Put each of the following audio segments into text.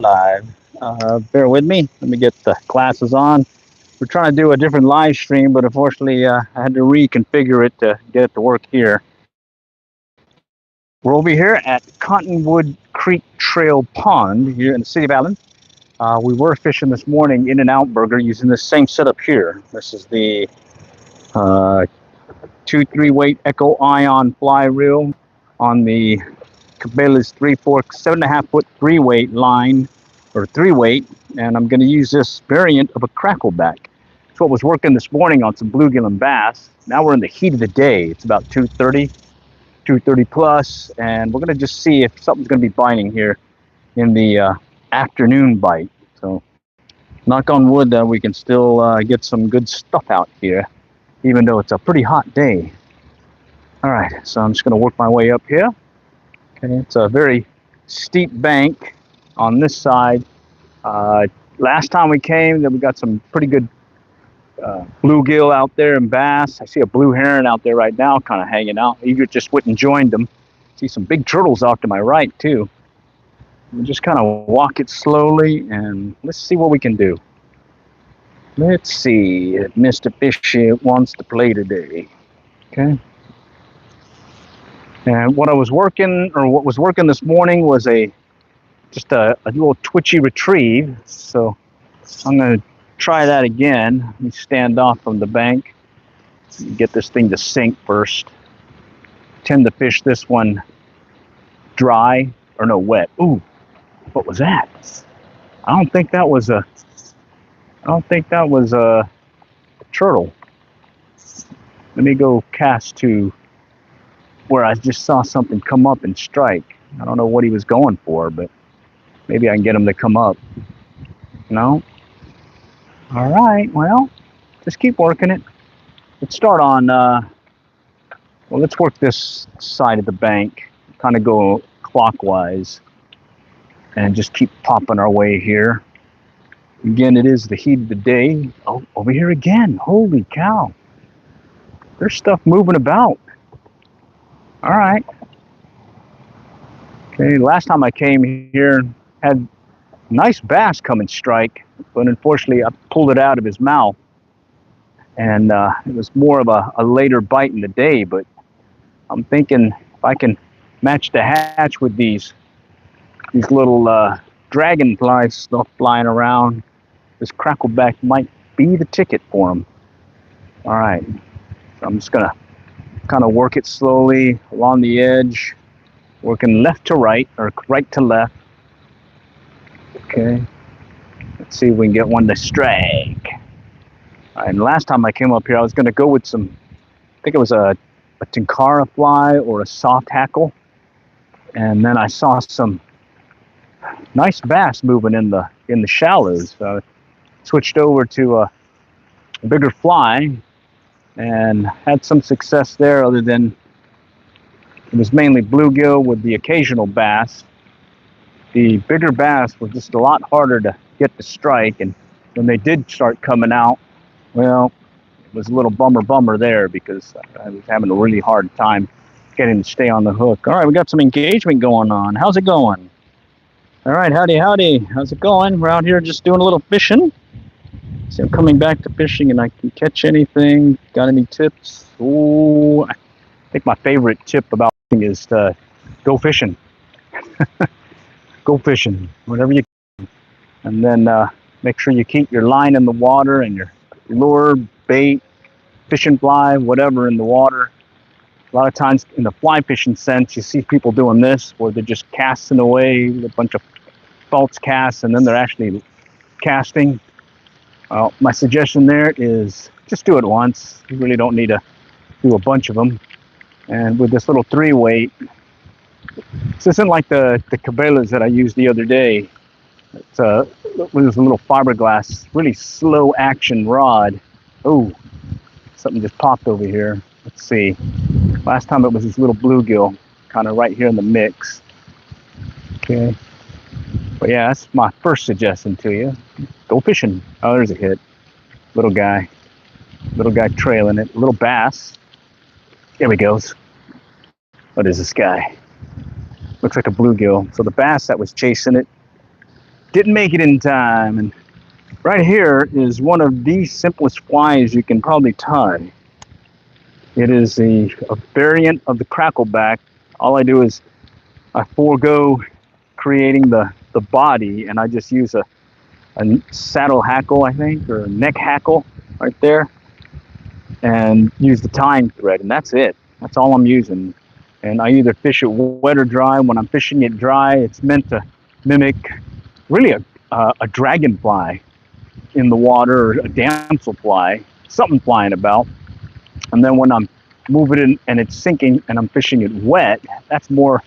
Live. Bear with me. Let me get the glasses on. We're trying to do a different live stream, but unfortunately, I had to reconfigure it to get it to work here. We're over here at Cottonwood Creek Trail Pond here in the city of Allen. We were fishing this morning in and out burger using the same setup here. This is the 2-3 weight Echo Ion fly reel on the Cabelas 3/4 7.5 foot 3 weight line, or 3 weight, and I'm going to use this variant of a crackleback. That's what was working this morning on some bluegill and bass. Now we're in the heat of the day. It's about 2:30 plus, and we're going to just see if something's going to be biting here in the afternoon bite. So knock on wood that we can still get some good stuff out here, even though it's a pretty hot day. All right, so I'm just going to work my way up here. Okay, it's a very steep bank on this side. Last time we came, we got some pretty good bluegill out there and bass. I see a blue heron out there right now, kind of hanging out. Eager just went and joined them. See some big turtles off to my right too. We'll just kind of walk it slowly and let's see what we can do. Let's see if Mr. Fishy wants to play today. Okay. And what was working this morning was just a little twitchy retrieve. So I'm going to try that again. Let me stand off from the bank. Get this thing to sink first. Tend to fish this one dry, or no, wet. Ooh, what was that? I don't think that was a turtle. Let me go cast to where I just saw something come up and strike. I don't know what he was going for, but maybe I can get him to come up. No? All right, well, just keep working it. Let's start on, well, let's work this side of the bank, kind of go clockwise, and just keep popping our way here. Again, it is the heat of the day. Oh, over here again. Holy cow. There's stuff moving about. All right. Okay, last time I came here, had nice bass come and strike, but unfortunately I pulled it out of his mouth, and it was more of a later bite in the day. But I'm thinking if I can match the hatch with these little dragonfly stuff flying around, this crackleback might be the ticket for him. All right, so I'm just gonna kind of work it slowly along the edge, working left to right or right to left. Okay, let's see if we can get one to strike. All right, and last time I came up here, I was going to go with some, I think it was a tinkara fly or a soft hackle, and then I saw some nice bass moving in the shallows. So I switched over to a bigger fly and had some success there, other than it was mainly bluegill with the occasional bass. The bigger bass was just a lot harder to get to strike, and when they did start coming out, well, it was a little bummer there, because I was having a really hard time getting to stay on the hook. All right, we got some engagement going on. How's it going? All right, howdy. How's it going? We're out here just doing a little fishing. So I'm coming back to fishing and I can catch anything. Got any tips? Oh, I think my favorite tip about fishing is to go fishing. Go fishing, whatever you can. And then make sure you keep your line in the water and your lure, bait, fishing fly, whatever in the water. A lot of times in the fly fishing sense, you see people doing this, where they're just casting away a bunch of false casts, and then they're actually casting. Well, my suggestion there is just do it once. You really don't need to do a bunch of them. And with this little 3 weight, this isn't like the Cabelas that I used the other day. It was a little fiberglass, really slow action rod. Oh, something just popped over here. Let's see. Last time it was this little bluegill, kind of right here in the mix. Okay. But yeah, that's my first suggestion to you. Go fishing. Oh, there's a hit. Little guy trailing it. Little bass. There he goes. What is this guy? Looks like a bluegill. So the bass that was chasing it didn't make it in time. And right here is one of the simplest flies you can probably tie. It is a variant of the crackleback. All I do is I forego creating the body, and I just use a saddle hackle, I think, or a neck hackle right there, and use the tying thread, and that's it. That's all I'm using. And I either fish it wet or dry. When I'm fishing it dry, it's meant to mimic really a dragonfly in the water, or a damselfly, something flying about. And then when I'm moving it and it's sinking and I'm fishing it wet, that's more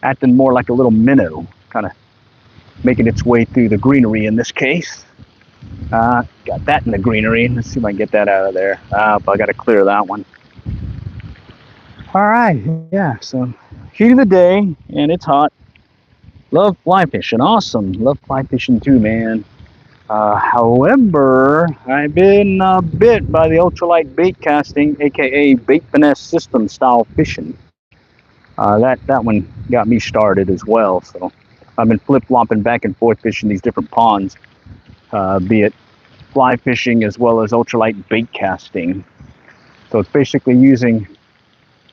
acting more like a little minnow, kind of making its way through the greenery in this case. Got that in the greenery. Let's see if I can get that out of there. I got to clear that one. All right, yeah, so heat of the day, and it's hot. Love fly fishing, awesome. Love fly fishing too, man. However, I've been bit by the ultralight bait casting, aka bait finesse system style fishing. That one got me started as well. So I've been flip-flopping back and forth fishing these different ponds, be it fly fishing as well as ultralight bait casting. So it's basically using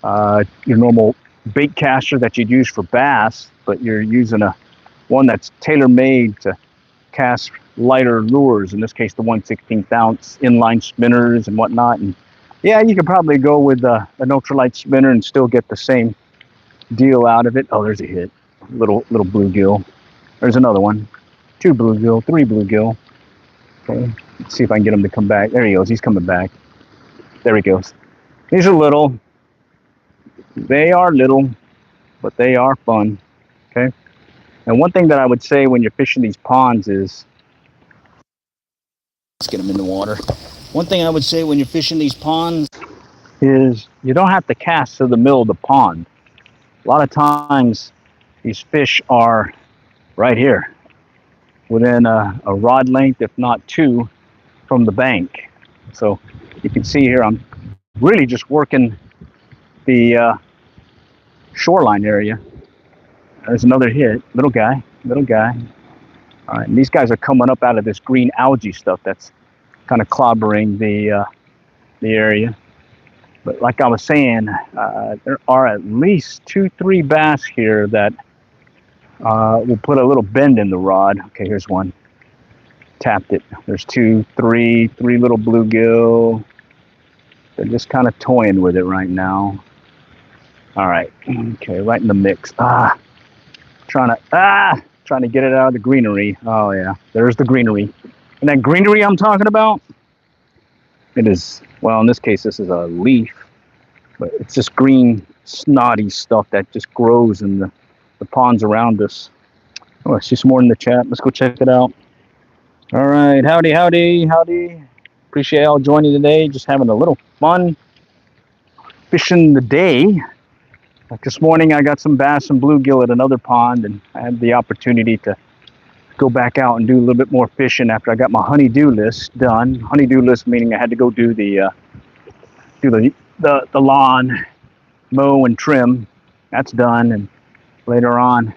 your normal bait caster that you'd use for bass, but you're using one that's tailor-made to cast lighter lures, in this case the 1/16 ounce inline spinners and whatnot. And yeah, you could probably go with an ultralight spinner and still get the same deal out of it. Oh, there's a hit. Little bluegill. There's another one. 2 bluegill, 3 bluegill. Okay, let's see if I can get him to come back. There he goes. He's coming back. There he goes. These are little. They are little, but they are fun. Okay. And one thing that I would say when you're fishing these ponds is, let's get them in the water. One thing I would say when you're fishing these ponds is you don't have to cast to the middle of the pond. A lot of times these fish are right here, within a rod length, if not 2, from the bank. So you can see here I'm really just working the shoreline area. There's another hit. Little guy. All right, and these guys are coming up out of this green algae stuff that's kind of clobbering the area. But like I was saying, there are at least 2-3 bass here that will put a little bend in the rod. Okay, here's one. Tapped it. There's 2, 3 little bluegill. They're just kind of toying with it right now. All right. Okay, right in the mix. Trying to get it out of the greenery. Oh yeah, there's the greenery. And that greenery I'm talking about, it is, well, in this case, this is a leaf, but it's just green, snotty stuff that just grows in the ponds around us. Oh, I see some more in the chat. Let's go check it out. All right, howdy. Appreciate y'all joining today. Just having a little fun fishing the day. Like this morning, I got some bass and bluegill at another pond, and I had the opportunity to go back out and do a little bit more fishing after I got my honey-do list done. Honey-do list meaning I had to go do the lawn, mow and trim. That's done, and later on,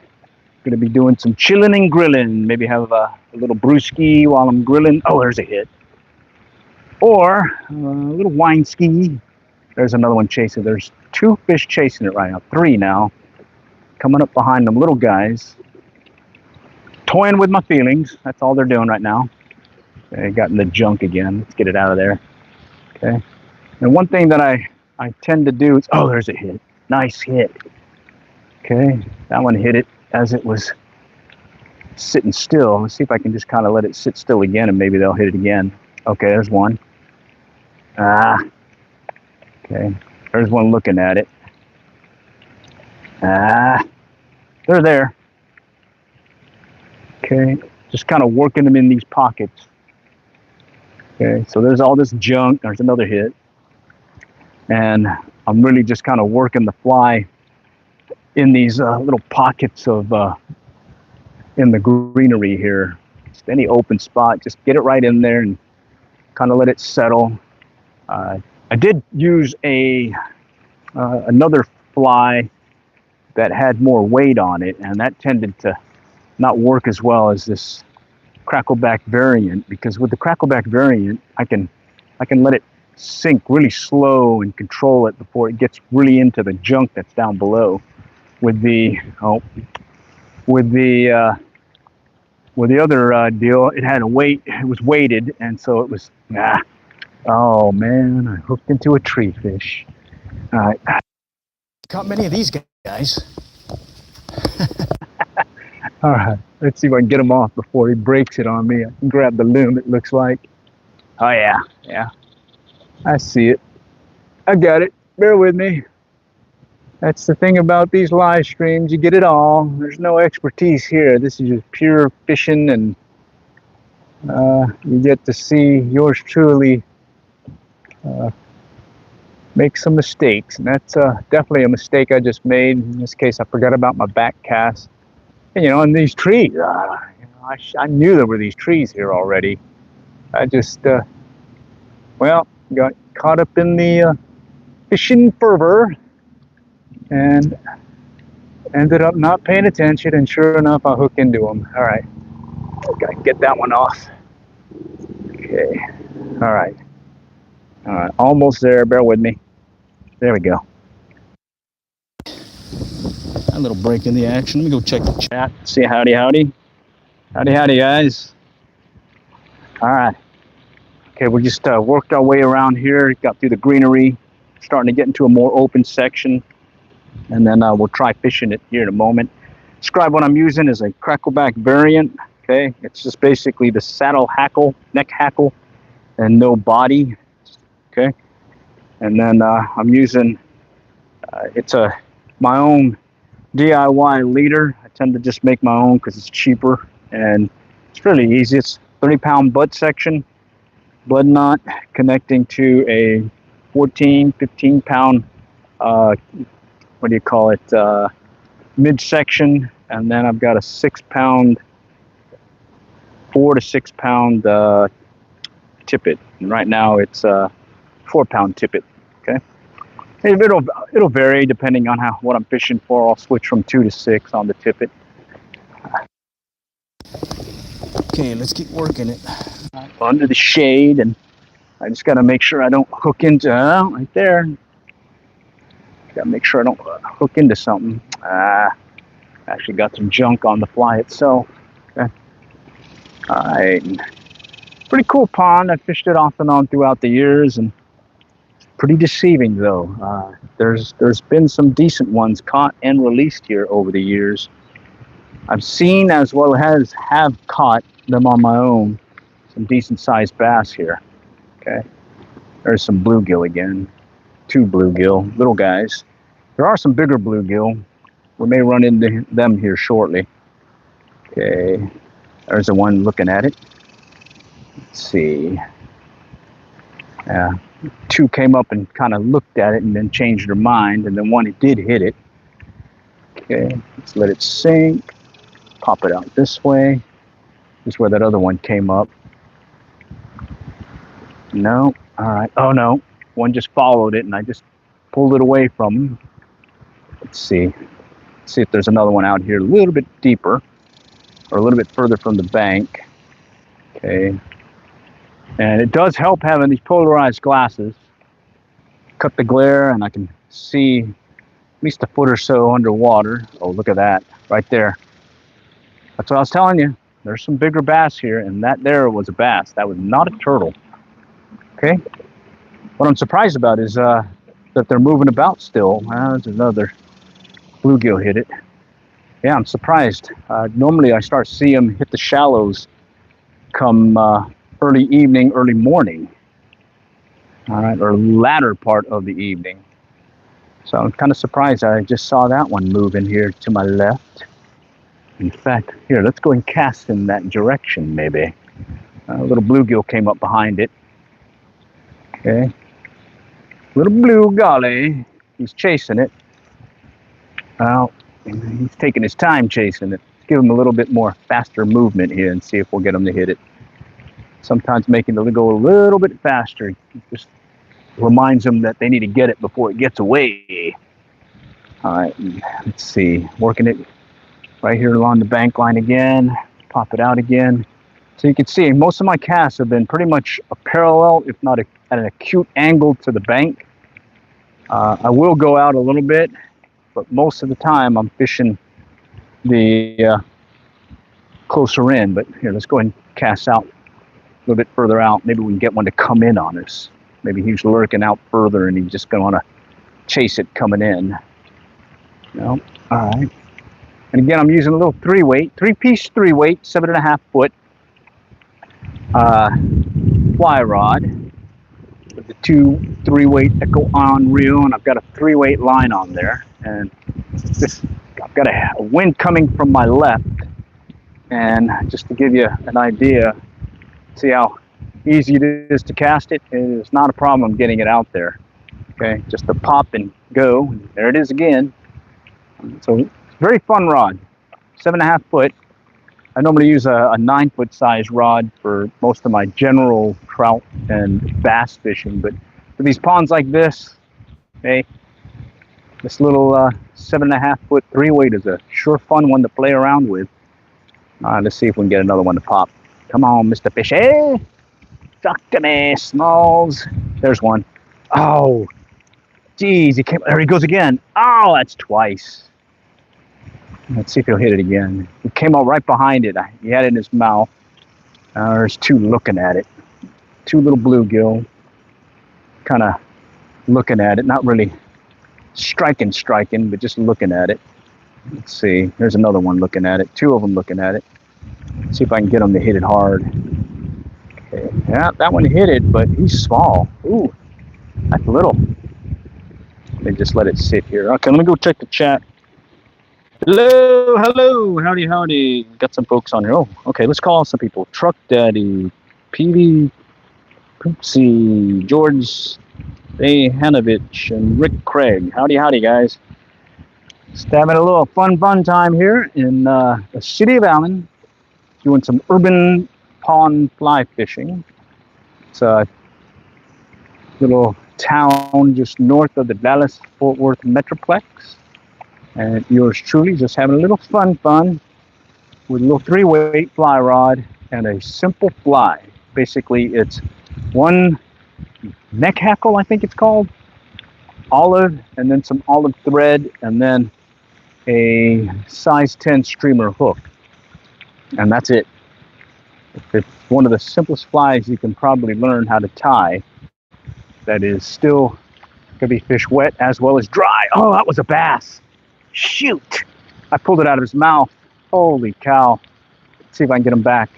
going to be doing some chilling and grilling. Maybe have a little brewski while I'm grilling. Oh, there's a hit. Or a little wine ski. There's another one chasing. There's 2 fish chasing it right now. 3 now. Coming up behind them little guys. Toying with my feelings. That's all they're doing right now. They got in the junk again. Let's get it out of there. Okay. And one thing that I tend to do is, oh, there's a hit. Nice hit. Okay. That one hit it as it was sitting still. Let's see if I can just kind of let it sit still again, and maybe they'll hit it again. Okay, there's one. Okay, there's one looking at it. They're there. Okay, just kind of working them in these pockets. Okay, so there's all this junk. There's another hit. And I'm really just kind of working the fly in these little pockets of, in the greenery here. Just any open spot, just get it right in there and kind of let it settle. I did use another fly that had more weight on it, and that tended to not work as well as this crackleback variant, because with the crackleback variant, I can let it sink really slow and control it before it gets really into the junk that's down below. With the other deal, it had a weight. It was weighted, and so it was. Oh man, I hooked into a tree fish. All right. Caught many of these guys. All right, let's see if I can get him off before he breaks it on me. I can grab the loom, it looks like. Oh yeah, I see it. I got it. Bear with me. That's the thing about these live streams. You get it all. There's no expertise here. This is just pure fishing, and you get to see yours truly make some mistakes. And that's definitely a mistake I just made. In this case, I forgot about my back cast. And, you know, and these trees, I knew there were these trees here already. I just, well, got caught up in the fishing fervor and ended up not paying attention, and sure enough, I hook into them. All right, gotta get that one off. Okay, all right, almost there. Bear with me. There we go. A little break in the action. Let me go check the chat. See, howdy, guys. All right. Okay, we just worked our way around here, got through the greenery, starting to get into a more open section, and then we'll try fishing it here in a moment. Describe what I'm using is a crackleback variant. Okay, it's just basically the saddle hackle, neck hackle, and no body. Okay, and then I'm using it's my own DIY leader. I tend to just make my own because it's cheaper and it's really easy. It's 30-pound butt section, blood knot connecting to a 15-pound what do you call it, midsection, and then I've got a 6-pound, 4 to 6 pound tippet, and right now it's a 4-pound tippet. Okay, it'll vary depending on what I'm fishing for. I'll switch from 2 to 6 on the tippet. Okay, let's keep working it. Under the shade, and I just got to make sure I don't hook into right there. Got to make sure I don't hook into something. Actually got some junk on the fly itself. Okay. All right. Pretty cool pond. I fished it off and on throughout the years, and it's pretty deceiving though. There's been some decent ones caught and released here over the years. I've seen as well as have caught them on my own. Some decent sized bass here. Okay. There's some bluegill again. 2 bluegill, little guys. There are some bigger bluegill. We may run into them here shortly. Okay, there's the one looking at it. Let's see. 2 came up and kind of looked at it and then changed their mind, and then one did hit it. Okay, let's let it sink. Pop it out this way. This is where that other one came up. No, all right. Oh no, one just followed it and I just pulled it away from him. Let's see if there's another one out here a little bit deeper or a little bit further from the bank. Okay, and it does help having these polarized glasses. Cut the glare and I can see at least a foot or so underwater. Oh, look at that right there. That's what I was telling you. There's some bigger bass here, and that there was a bass. That was not a turtle. Okay, what I'm surprised about is that they're moving about still. There's another bluegill hit it. Yeah, I'm surprised. Normally I start seeing them hit the shallows come early evening, early morning. All right, or latter part of the evening. So I'm kind of surprised. I just saw that one moving here to my left. In fact, here, let's go and cast in that direction maybe. A little bluegill came up behind it. Okay, little blue golly, he's chasing it. Well, he's taking his time chasing it. Let's give him a little bit more faster movement here and see if we'll get him to hit it. Sometimes making it go a little bit faster just reminds them that they need to get it before it gets away. All right, let's see, working it right here along the bank line again. Pop it out again. So you can see most of my casts have been pretty much a parallel, if not at an acute angle to the bank. I will go out a little bit, but most of the time I'm fishing the closer in. But here, let's go ahead and cast out a little bit further out. Maybe we can get one to come in on us. Maybe he's lurking out further and he's just going to want to chase it coming in. No, all right. And again, I'm using a little 3-weight, 3-piece 3-weight, 7.5 foot Flyrod with the 2 3-weight Echo on reel, and I've got a 3-weight line on there. And this, I've got a wind coming from my left, and just to give you an idea, see how easy it is to cast it. It is not a problem getting it out there. Okay, just to pop and go. There it is again. So very fun rod, 7.5 foot. I normally use a 9-foot size rod for most of my general trout and bass fishing, but for these ponds like this, hey, this little 7.5 foot 3-weight is a sure fun one to play around with. Let's see if we can get another one to pop. Come on, Mr. Fishy. Talk to me, Smalls. There's one. Oh, geez, he came. There he goes again. Oh, that's twice. Let's see if he'll hit it again. He came out right behind it. He had it in his mouth. There's 2 looking at it. 2 little bluegill. Kind of looking at it. Not really striking, but just looking at it. Let's see. There's another one looking at it. 2 of them looking at it. Let's see if I can get them to hit it hard. Okay. Yeah, that one hit it, but he's small. Ooh, that's little. Let me just let it sit here. Okay, let me go check the chat. Hello, hello, howdy, howdy. Got some folks on here. Oh, okay, let's call some people. Truck Daddy, PV, Poopsie, George Hanovich, and Rick Craig. Howdy, howdy, guys. Just having a little fun time here in the city of Allen, doing some urban pond fly fishing. It's a little town just north of the Dallas-Fort Worth Metroplex. And yours truly just having a little fun with a little 3-weight fly rod and a simple fly. Basically, it's 1 neck hackle, I think it's called, olive, and then some olive thread, and then a size 10 streamer hook. And that's it. It's one of the simplest flies you can probably learn how to tie that is still going to be fish wet as well as dry. Oh, that was a bass. Shoot! I pulled it out of his mouth. Holy cow. Let's see if I can get him back.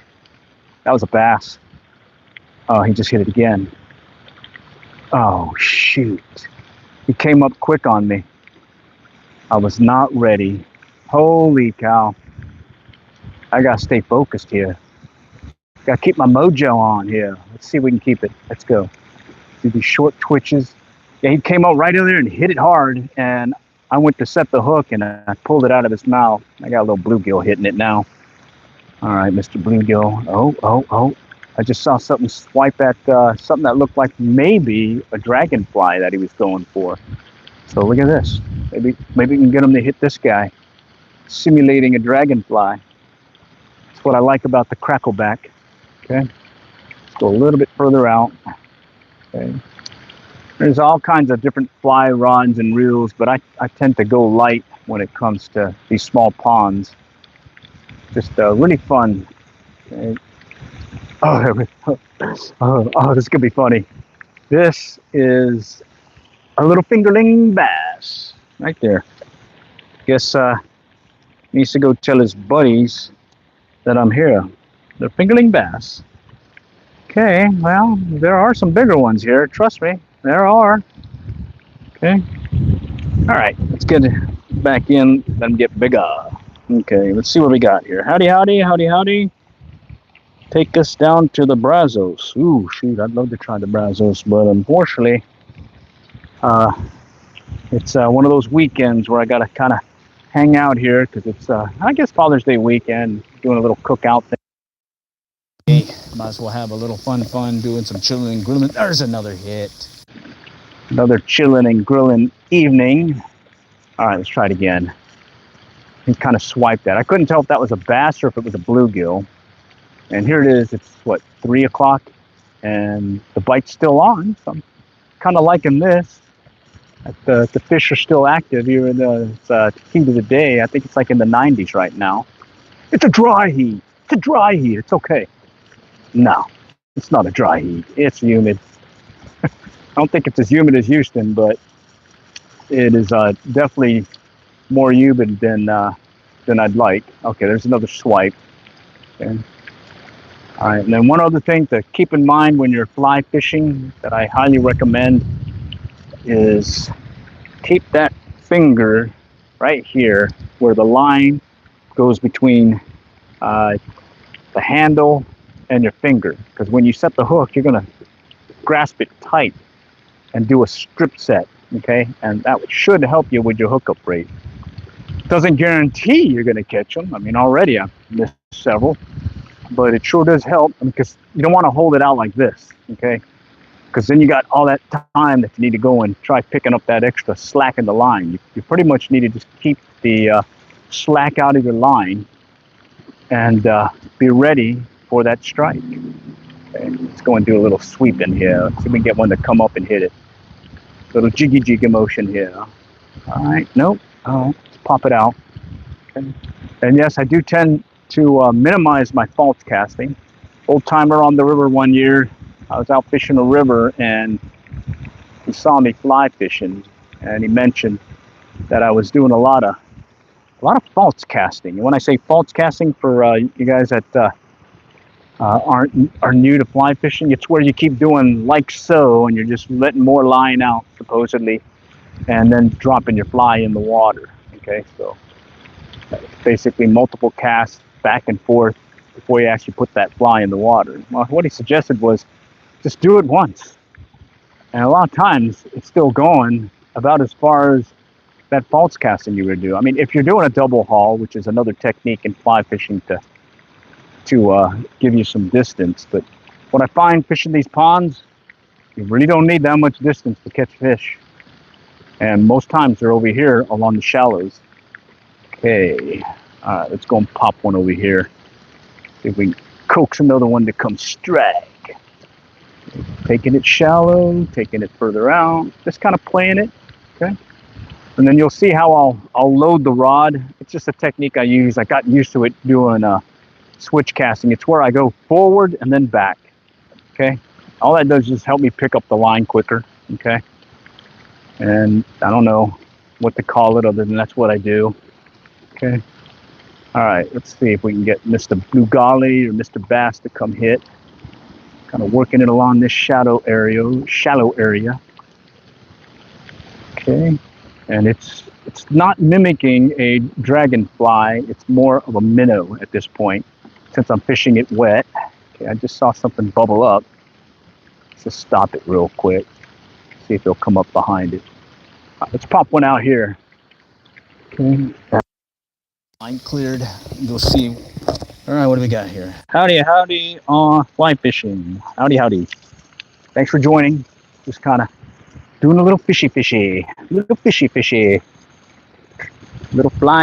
That was a bass. Oh, he just hit it again. Oh, shoot. He came up quick on me. I was not ready. Holy cow. I gotta stay focused here. Gotta keep my mojo on here. Let's see if we can keep it. Let's go. Do these short twitches. Yeah, he came out right in there and hit it hard, and I went to set the hook and I pulled it out of his mouth. I got a little bluegill hitting it now. All right, Mr. Bluegill. Oh. I just saw something swipe at something that looked like maybe a dragonfly that he was going for. So look at this. Maybe we can get him to hit this guy, simulating a dragonfly. That's what I like about the crackleback. Okay, let's go a little bit further out. Okay. There's all kinds of different fly rods and reels, but I tend to go light when it comes to these small ponds. Just really fun. Okay. Oh, this could be funny. This is a little fingerling bass right there. Guess needs to go tell his buddies that I'm here. They're fingerling bass. Okay, well, there are some bigger ones here. Trust me, there are. Okay. All right, let's get back in. Let them get bigger. Okay, let's see what we got here. Howdy, howdy, howdy, howdy. Take us down to the Brazos. Ooh, shoot, I'd love to try the Brazos, but unfortunately, it's one of those weekends where I got to kind of hang out here because it's, I guess, Father's Day weekend, doing a little cookout thing. Might as well have a little fun doing some chilling and grilling. There's another hit. Another chilling and grilling evening. All right, let's try it again. He kind of swiped that. I couldn't tell if that was a bass or if it was a bluegill. And here it is. It's what, 3 o'clock, and the bite's still on. So I'm kind of liking this. The fish are still active, even though it's heat of the day. I think it's like in the 90s right now. It's a dry heat. It's a dry heat. It's okay. No, it's not a dry heat. It's humid. I don't think it's as humid as Houston, but it is definitely more humid than I'd like. Okay, there's another swipe. Okay. All right, and then one other thing to keep in mind when you're fly fishing that I highly recommend is keep that finger right here where the line goes between the handle and your finger, because when you set the hook, you're going to grasp it tight and do a strip set, okay? And that should help you with your hookup rate. Doesn't guarantee you're going to catch them. I mean, already I've missed several, but it sure does help, because you don't want to hold it out like this, okay? Because then you got all that time that you need to go and try picking up that extra slack in the line. You pretty much need to just keep the slack out of your line and be ready for that strike. Okay, let's go and do a little sweep in here. Let's see if we can get one to come up and hit it. Little jiggy motion here. All right, nope. All right, let's pop it out. Okay. And yes, I do tend to minimize my false casting. Old timer on the river one year, I was out fishing a river and he saw me fly fishing, and he mentioned that I was doing a lot of false casting. And when I say false casting, for you guys that are new to fly fishing, it's where you keep doing like so, and you're just letting more line out supposedly, and then dropping your fly in the water. Okay, so basically multiple casts back and forth before you actually put that fly in the water. Well, what he suggested was just do it once, and a lot of times it's still going about as far as that false casting you would do. I mean, if you're doing a double haul, which is another technique in fly fishing to give you some distance, but what I find fishing these ponds, you really don't need that much distance to catch fish, and most times they're over here along the shallows. Okay, all right, let's go and pop one over here. See if we can coax another one to come strike. Taking it shallow, taking it further out, just kind of playing it. Okay. And then you'll see how I'll load the rod. It's just a technique I use. I got used to it doing switch casting. It's where I go forward and then back. Okay. All that does is just help me pick up the line quicker. Okay. And I don't know what to call it other than that's what I do. Okay. All right. Let's see if we can get Mr. Blue Golly or Mr. Bass to come hit. Kind of working it along this shallow area. Okay. And it's not mimicking a dragonfly. It's more of a minnow at this point, since I'm fishing it wet. Okay, I just saw something bubble up. Let's just stop it real quick. See if they'll come up behind it. Let's pop one out here. Okay. Line cleared. You'll see. All right, what do we got here? Howdy on fly fishing. Howdy. Thanks for joining. Just kind of doing a little fishy, little fly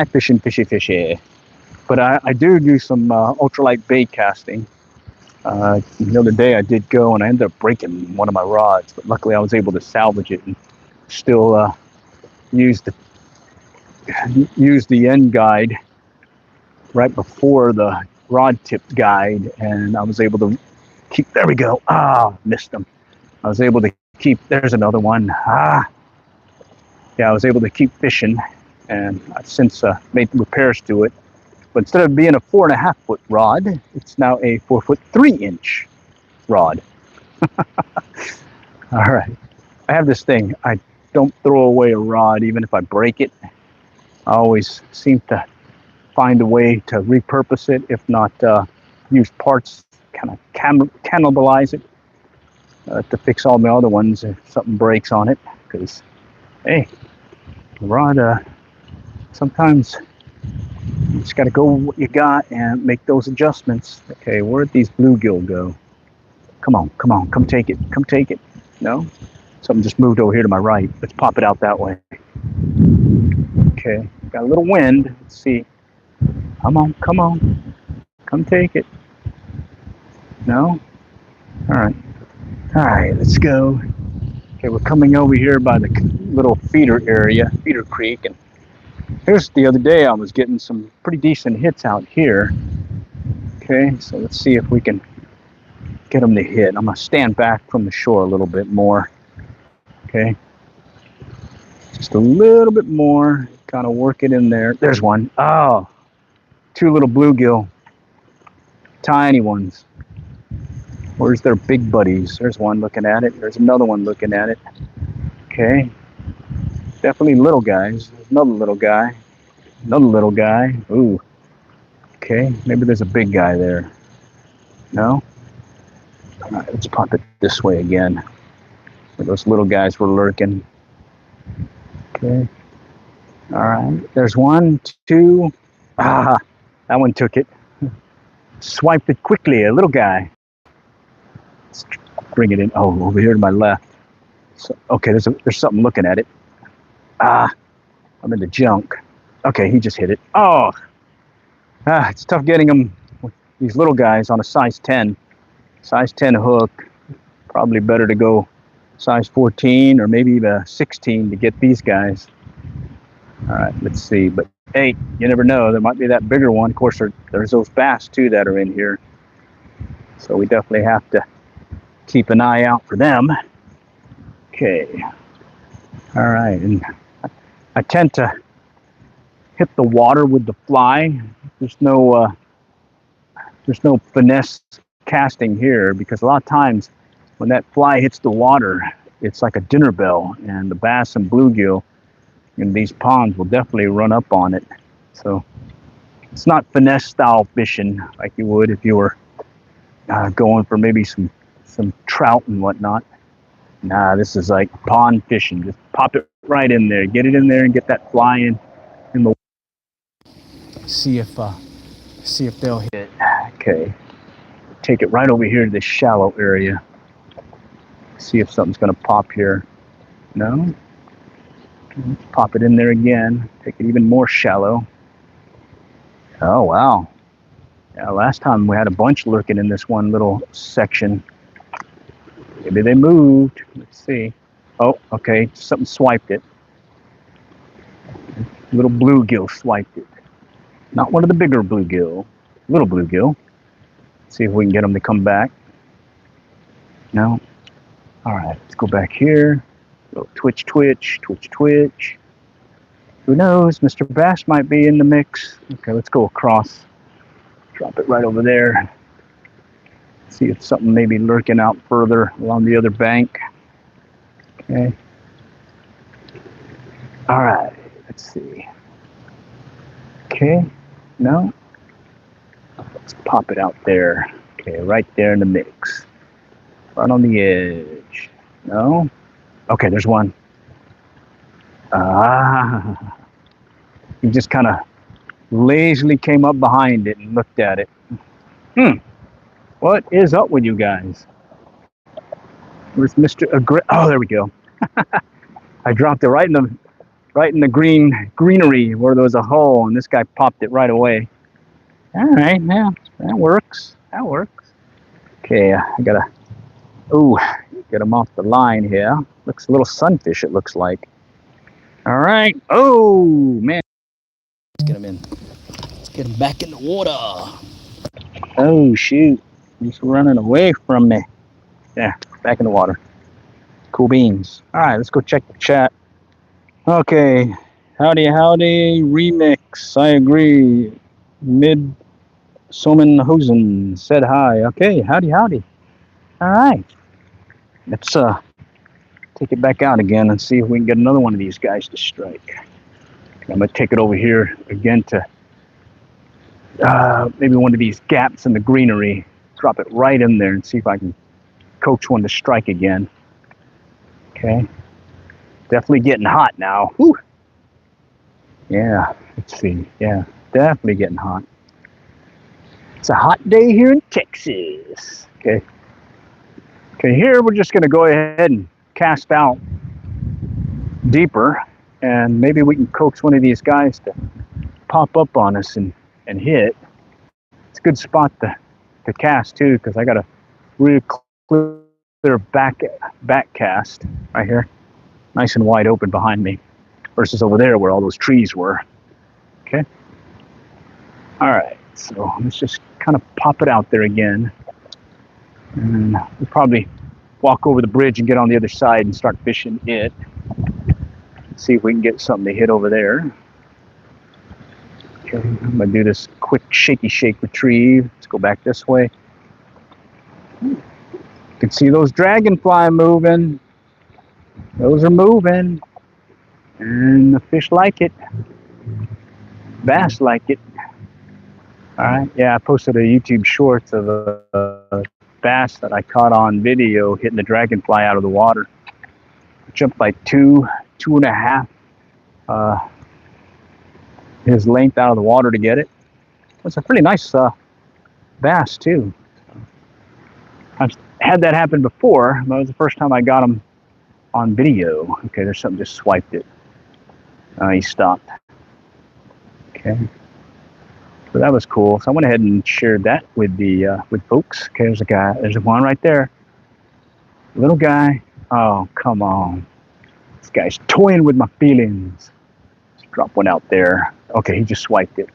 fishing, fishy. But I do some ultralight bait casting. The other day I did go and I ended up breaking one of my rods, but luckily I was able to salvage it and still use the end guide right before the rod tip guide, and I was able to keep. There we go. Missed them. I was able to keep. There's another one. Yeah, I was able to keep fishing, and I've since made repairs to it. But instead of being a 4.5 foot rod, it's now a 4 foot 3 inch rod. All right. I have this thing. I don't throw away a rod, even if I break it. I always seem to find a way to repurpose it, if not use parts, kind of cannibalize it to fix all my other ones if something breaks on it. Because, hey, the rod, sometimes you just got to go with what you got and make those adjustments. Okay, where'd these bluegill go? Come on, come take it. No? Something just moved over here to my right. Let's pop it out that way. Okay, got a little wind. Let's see. Come on. Come take it. No? Alright. Alright, let's go. Okay, we're coming over here by the little feeder area, feeder creek, and here's the other day I was getting some pretty decent hits out here. Okay, so let's see if we can get them to hit. I'm going to stand back from the shore a little bit more. Okay, just a little bit more, kind of work it in there. There's one. Oh, two little bluegill, tiny ones. Where's their big buddies? There's one looking at it. There's another one looking at it. Okay, definitely little guys. There's another little guy. Another little guy. Ooh. Okay, maybe there's a big guy there. No? All right, let's pop it this way again. Where those little guys were lurking. Okay. All right, there's one, two. Ah, that one took it. Swiped it quickly, a little guy. Let's bring it in. Oh, over here to my left. So, okay, there's something looking at it. Ah, I'm in the junk. Okay, he just hit it. Oh, it's tough getting them, these little guys, on a size 10. Size 10 hook. Probably better to go size 14 or maybe even a 16 to get these guys. All right, let's see. But hey, you never know. There might be that bigger one. Of course, there's those bass too that are in here. So we definitely have to keep an eye out for them. Okay. All right, and I tend to hit the water with the fly. There's no finesse casting here, because a lot of times when that fly hits the water, it's like a dinner bell, and the bass and bluegill in these ponds will definitely run up on it. So it's not finesse style fishing like you would if you were going for maybe some trout and whatnot. Nah, this is like pond fishing. Just pop it right in there, get it in there, and get that fly in the. See if they'll hit. Okay, take it right over here to this shallow area. See if something's gonna pop here. No. Let's pop it in there again. Take it even more shallow. Oh wow. Yeah, last time we had a bunch lurking in this one little section. Maybe they moved. Let's see. Oh, okay. Something swiped it. Little bluegill swiped it. Not one of the bigger bluegill. Little bluegill. See if we can get them to come back. No. All right. Let's go back here. Go twitch, twitch, twitch, twitch. Who knows? Mr. Bass might be in the mix. Okay, let's go across. Drop it right over there. See if something may be lurking out further along the other bank. Okay. All right. Let's see. Okay. No. Let's pop it out there. Okay, right there in the mix. Right on the edge. No. Okay, there's one. Ah. He just kind of lazily came up behind it and looked at it. What is up with you guys? Where's Mr. Oh, there we go. I dropped it right in the greenery where there was a hole, and this guy popped it right away. All right, yeah, that works. That works. Okay, I gotta get him off the line here. Looks a little sunfish, it looks like. All right. Oh man. Let's get him in. Let's get him back in the water. Oh shoot. He's running away from me. Yeah, back in the water. Cool beans. All right, let's go check the chat. Okay. Howdy, howdy. Remix. I agree. Mid Somenhosen said hi. Okay, howdy, howdy. All right. Let's take it back out again and see if we can get another one of these guys to strike. I'm going to take it over here again to maybe one of these gaps in the greenery. Drop it right in there and see if I can coax one to strike again. Okay. Definitely getting hot now. Whew. Yeah, let's see. Yeah, definitely getting hot. It's a hot day here in Texas. Okay. Okay, here we're just going to go ahead and cast out deeper, and maybe we can coax one of these guys to pop up on us and hit. It's a good spot to to cast too, because I got a real clear back cast right here, nice and wide open behind me, versus over there where all those trees were. Okay. All right. So let's just kind of pop it out there again, and we'll probably walk over the bridge and get on the other side and start fishing it. See if we can get something to hit over there. Okay, I'm gonna do this quick shaky shake retrieve. Let's go back this way. You can see those dragonfly moving. Those are moving, and the fish like it. Bass like it. All right, yeah, I posted a YouTube short of a bass that I caught on video hitting the dragonfly out of the water. Jumped like 2.5 his length out of the water to get it. It's a pretty nice bass too. I've had that happen before, but it was the first time I got him on video. Okay, there's something just swiped it. He stopped. Okay, so that was cool. So I went ahead and shared that with the with folks. Okay, there's a guy. There's one right there. Little guy. Oh, come on. This guy's toying with my feelings. Let's drop one out there. Okay, he just swiped it.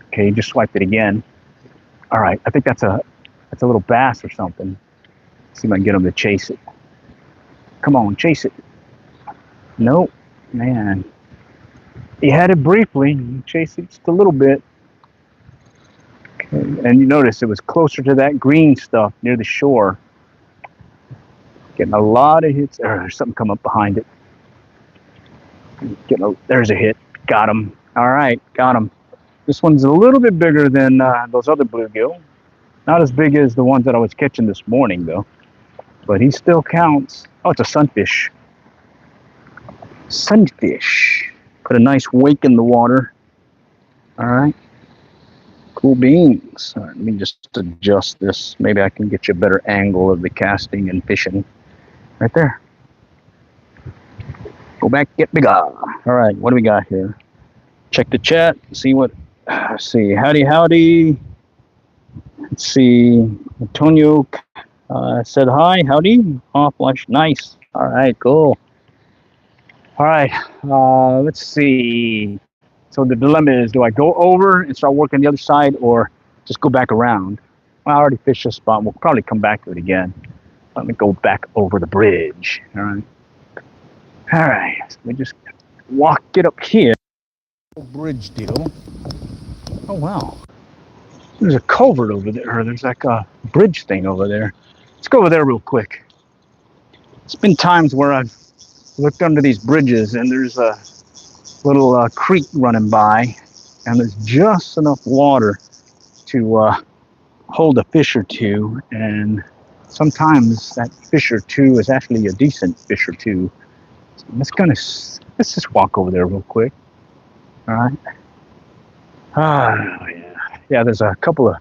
Okay, he just swiped it again. All right, I think that's a little bass or something. Let's see if I can get him to chase it. Come on, chase it. Nope, man. He had it briefly. Chased it just a little bit. Okay, and you notice it was closer to that green stuff near the shore. Getting a lot of hits. There's something come up behind it. There's a hit. Got him. All right, got him. This one's a little bit bigger than those other bluegill. Not as big as the ones that I was catching this morning, though. But he still counts. Oh, it's a sunfish. Sunfish. Put a nice wake in the water. All right. Cool beans. All right, let me just adjust this. Maybe I can get you a better angle of the casting and fishing. Right there. Go back, get bigger. All right, what do we got here? Check the chat. See what. Let's see. Howdy. Let's see. Antonio said hi. Howdy. Oh, flush. Nice. All right. Cool. All right. Let's see. So the dilemma is: do I go over and start working the other side, or just go back around? Well, I already fished this spot. We'll probably come back to it again. Let me go back over the bridge. All right. All right. So we just walk it up here. Bridge deal. Oh wow. There's a culvert over there. Or there's like a bridge thing over there. Let's go over there real quick. It's been times where I've looked under these bridges and there's a little creek running by, and there's just enough water to hold a fish or two, and sometimes that fish or two is actually a decent fish or two. So let's just walk over there real quick. All right. Yeah, there's a couple of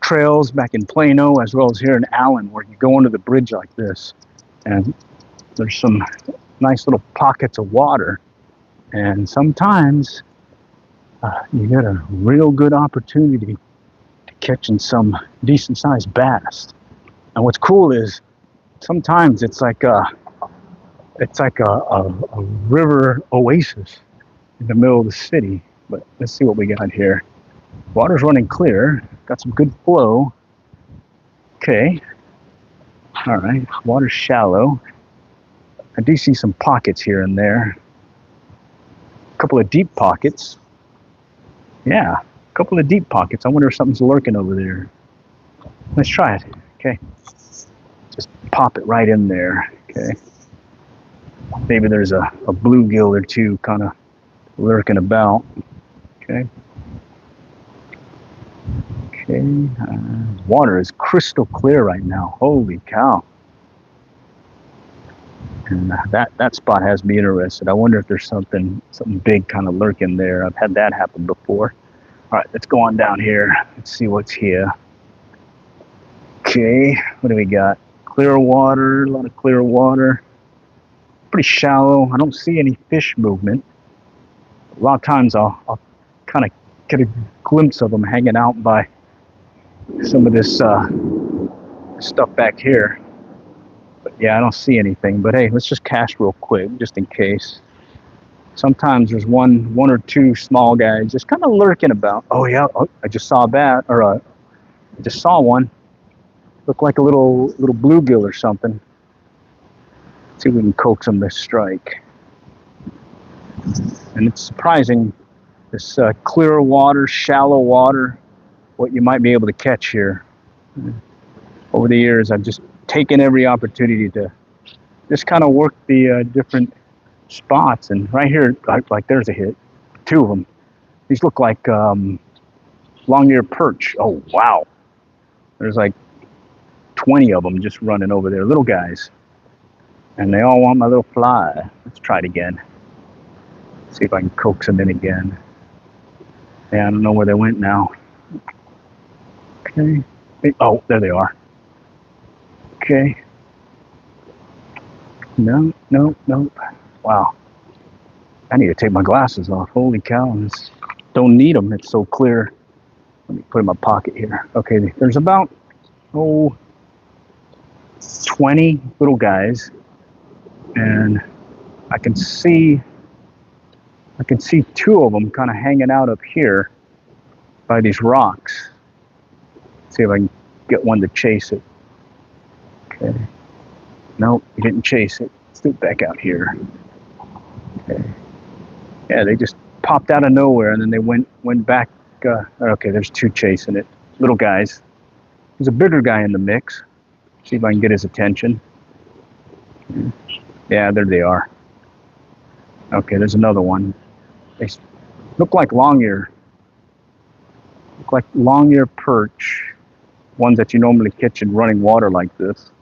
trails back in Plano as well as here in Allen where you go under the bridge like this, and there's some nice little pockets of water, and sometimes you get a real good opportunity to catching some decent sized bass. And what's cool is sometimes it's like a river oasis in the middle of the city. But let's see what we got here. Water's running clear. Got some good flow. Okay. All right. Water's shallow. I do see some pockets here and there. A couple of deep pockets. Yeah, a couple of deep pockets. I wonder if something's lurking over there. Let's try it. Okay. Just pop it right in there. Okay. Maybe there's a bluegill or two kind of lurking about. Okay. Okay. Water is crystal clear right now. Holy cow. And that spot has me interested. I wonder if there's something big kind of lurking there. I've had that happen before. All right, let's go on down here. Let's see what's here. Okay, what do we got? Clear water, a lot of clear water. Pretty shallow. I don't see any fish movement. A lot of times I'll kind of get a glimpse of them hanging out by some of this stuff back here. But yeah, I don't see anything. But hey, let's just cast real quick, just in case. Sometimes there's one or two small guys just kind of lurking about. Oh yeah, oh, I just saw a bat, or I just saw one. Looked like a little bluegill or something. Let's see if we can coax them to strike. And it's surprising, this clear water, shallow water, what you might be able to catch here. Over the years, I've just taken every opportunity to just kind of work the different spots. And right here, like there's a hit, two of them. These look like Longear perch. Oh wow, there's like 20 of them just running over there, little guys, and they all want my little fly. Let's try it again. See if I can coax them in again. Yeah, I don't know where they went now. Okay. Oh, there they are. Okay. No. Wow. I need to take my glasses off. Holy cow. Don't need them. It's so clear. Let me put it in my pocket here. Okay, there's about, 20 little guys. And I can see two of them kind of hanging out up here by these rocks. See if I can get one to chase it. Okay. Nope, he didn't chase it. Let's do it back out here. Okay. Yeah, they just popped out of nowhere and then they went back. Okay, there's two chasing it. Little guys. There's a bigger guy in the mix. See if I can get his attention. Yeah, there they are. Okay, there's another one. They look like Longear. Look like Longear perch. Ones that you normally catch in running water like this.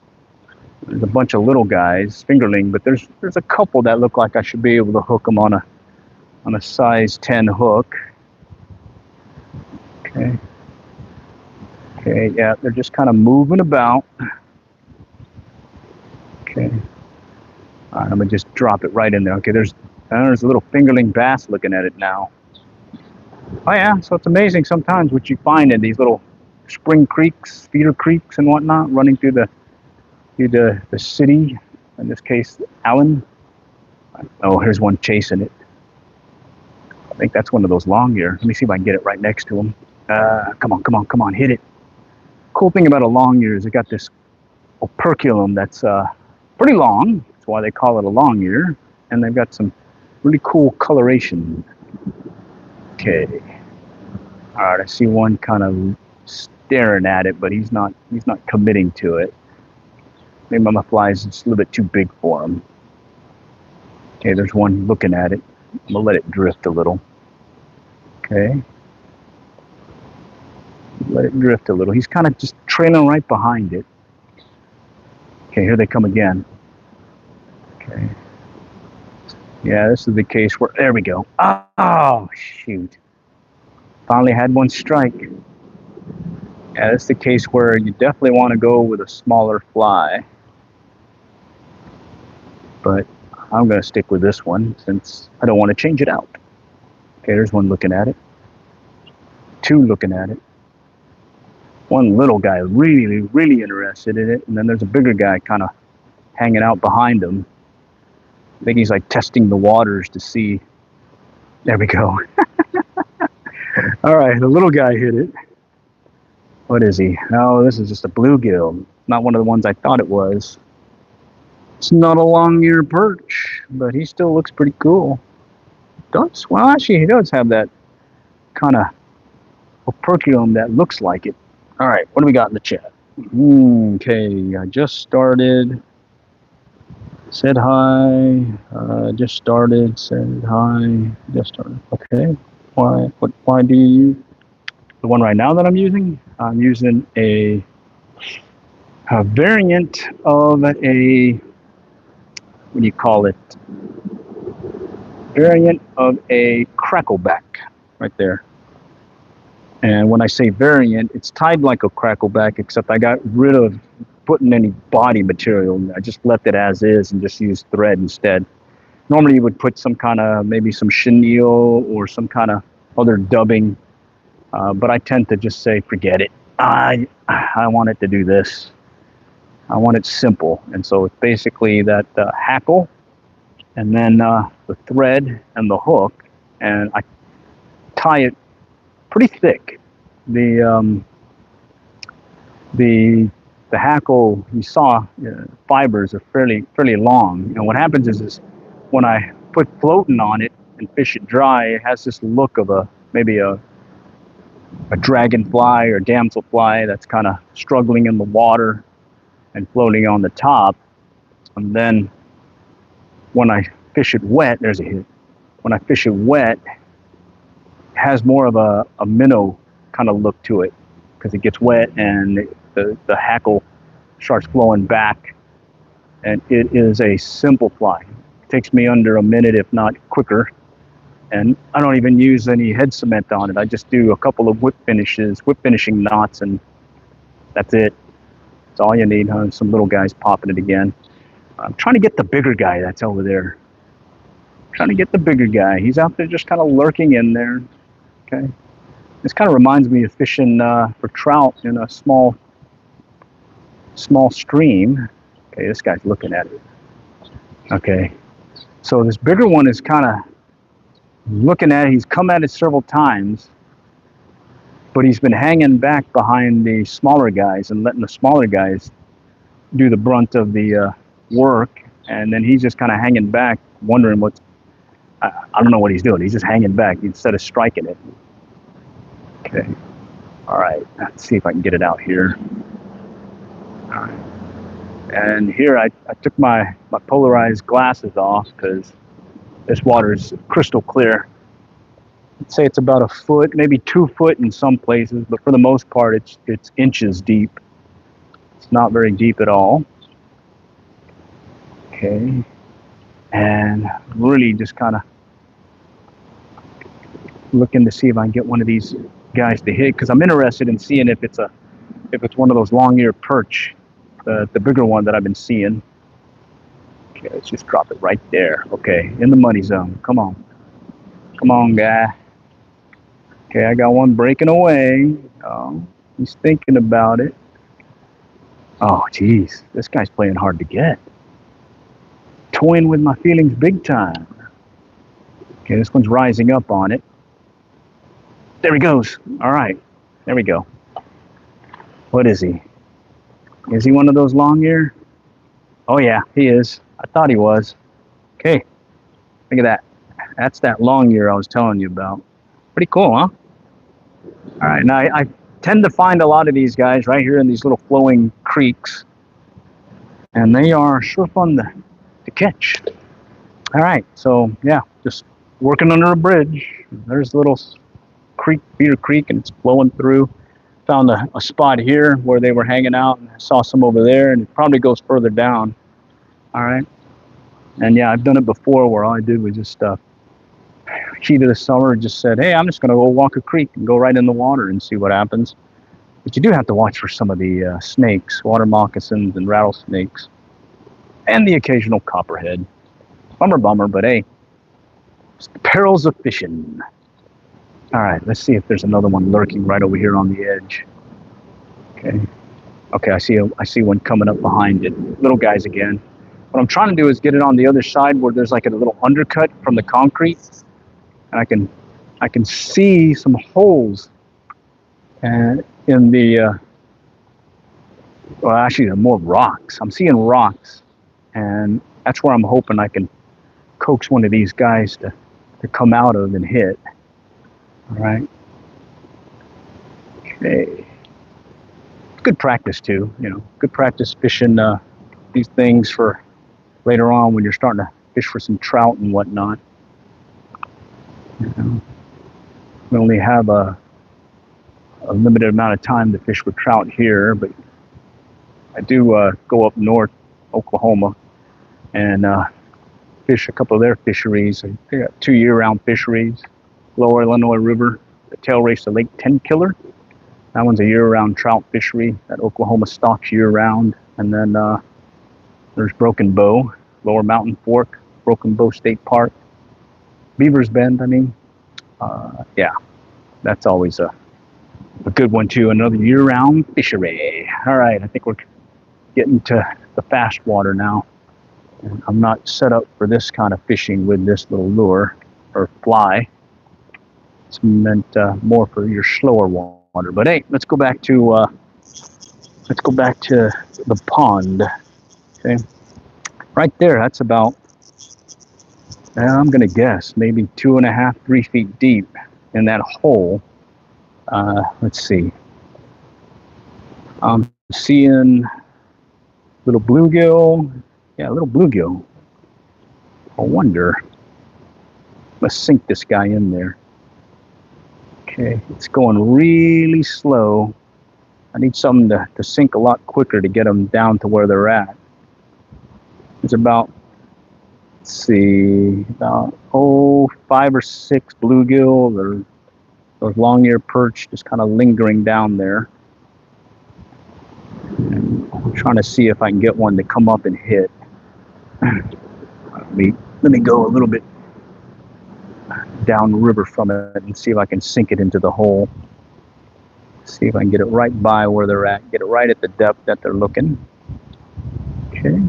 There's a bunch of little guys, fingerling, but there's a couple that look like I should be able to hook them on a size 10 hook. Okay. Okay, yeah, they're just kind of moving about. Okay. All right, I'm gonna just drop it right in there. Okay, there's a little fingerling bass looking at it now. Oh yeah, so it's amazing sometimes what you find in these little spring creeks, feeder creeks and whatnot, running through the city, in this case, Allen. Oh, here's one chasing it. I think that's one of those Longear. Let me see if I can get it right next to him. Come on, hit it. Cool thing about a Longear is it got this operculum that's pretty long. That's why they call it a Longear. And they've got some really cool coloration. Okay. All right, I see one kind of staring at it, but he's not committing to it. Maybe my fly is just a little bit too big for him. Okay, there's one looking at it. I'm gonna let it drift a little. Okay. Let it drift a little. He's kind of just trailing right behind it. Okay, here they come again. Okay. Yeah, this is the case where, there we go. Oh, shoot. Finally had one strike. Yeah, this is the case where you definitely want to go with a smaller fly. But I'm going to stick with this one since I don't want to change it out. Okay, there's one looking at it. Two looking at it. One little guy really interested in it. And then there's a bigger guy kind of hanging out behind him. I think he's like testing the waters to see. There we go. All right, the little guy hit it. What is he? Oh, this is just a bluegill. Not one of the ones I thought it was. It's not a Longear perch, but he still looks pretty cool. Well, actually, he does have that kind of operculum that looks like it. All right, what do we got in the chat? Okay, I just started. Said hi. Just started. Said hi. Just started. Okay. Why do you use the one right now that I'm using? I'm using a variant of a, what do you call it? Variant of a crackleback right there. And when I say variant, it's tied like a crackleback, except I got rid of putting any body material. I just left it as is and just used thread instead. Normally you would put some kind of, maybe some chenille or some kind of other dubbing, but I tend to just say, forget it. I want it to do this. I want it simple, and so it's basically that hackle, and then the thread and the hook, and I tie it pretty thick. The the hackle, you saw, fibers are fairly long, and what happens is when I put floating on it and fish it dry, it has this look of maybe a dragonfly or damselfly that's kind of struggling in the water and floating on the top. And then when I fish it wet, there's a hit. When I fish it wet, it has more of a minnow kind of look to it because it gets wet and the hackle starts flowing back. And it is a simple fly. It takes me under a minute, if not quicker. And I don't even use any head cement on it. I just do a couple of whip finishing knots, and that's it. That's all you need, huh? Some little guy's popping it again. I'm trying to get the bigger guy that's over there. I'm trying to get the bigger guy. He's out there just kind of lurking in there. Okay. This kind of reminds me of fishing for trout in a small stream. Okay, this guy's looking at it. Okay. So this bigger one is kind of looking at it. He's come at it several times, but he's been hanging back behind the smaller guys and letting the smaller guys do the brunt of the work, and then he's just kind of hanging back, wondering what's, I don't know what he's doing. He's just hanging back instead of striking it. Okay. All right. Let's see if I can get it out here. All right. And here I took my polarized glasses off because this water is crystal clear. I'd say it's about a foot, maybe 2 foot in some places, but for the most part, it's inches deep. It's not very deep at all. Okay, and really just kind of looking to see if I can get one of these guys to hit, because I'm interested in seeing if it's one of those long-ear perch, the bigger one that I've been seeing. Okay, let's just drop it right there. Okay, in the money zone. Come on. Come on, guy. Okay, I got one breaking away. Oh, he's thinking about it. Oh, geez. This guy's playing hard to get. Toying with my feelings big time. Okay, this one's rising up on it. There he goes. All right. There we go. What is he? Is he one of those long ear? Oh, yeah, he is. I thought he was. Okay. Look at that. That's that long ear I was telling you about. Pretty cool, huh? All right. Now, I tend to find a lot of these guys right here in these little flowing creeks, and they are sure fun to catch. All right. So, yeah, just working under a bridge. There's a little creek, Beater Creek, and it's flowing through. Found a spot here where they were hanging out, and I saw some over there, and it probably goes further down. All right. And yeah, I've done it before where all I did was just heat of the summer, just said, hey, I'm just going to go walk a creek and go right in the water and see what happens. But you do have to watch for some of the snakes, water moccasins and rattlesnakes, and the occasional copperhead. Bummer, but hey, it's the perils of fishing. All right, let's see if there's another one lurking right over here on the edge. Okay, I see one coming up behind it. Little guys again. What I'm trying to do is get it on the other side where there's like a little undercut from the concrete, and I can see some holes in the well, actually they're more rocks. I'm seeing rocks, and that's where I'm hoping I can coax one of these guys to come out of and hit. All right. Okay. Good practice too, good practice fishing these things for later on when you're starting to fish for some trout and whatnot. We only have a limited amount of time to fish with trout here, but I do go up north, Oklahoma, and fish a couple of their fisheries. They got 2 year-round fisheries. Lower Illinois River, the tail race to Lake Tenkiller. That one's a year-round trout fishery that Oklahoma stocks year-round. And then there's Broken Bow, Lower Mountain Fork, Broken Bow State Park, Beaver's Bend. Yeah, that's always a A good one too, another year-round fishery. All right, I think we're getting to the fast water now. And I'm not set up for this kind of fishing with this little lure or fly. It's meant more for your slower water. But hey, let's go back to the pond. Okay, right there. That's about, I'm gonna guess, maybe 2.5, 3 feet deep in that hole. Let's see. I'm seeing little bluegill. Yeah, little bluegill. I wonder. Let's sink this guy in there. Okay, it's going really slow. I need something to sink a lot quicker to get them down to where they're at. It's about, let's see, about 5 or 6 bluegill or those long-ear perch just kind of lingering down there. And I'm trying to see if I can get one to come up and hit. Let me go a little bit downriver from it and see if I can sink it into the hole. See if I can get it right by where they're at, get it right at the depth that they're looking. Okay.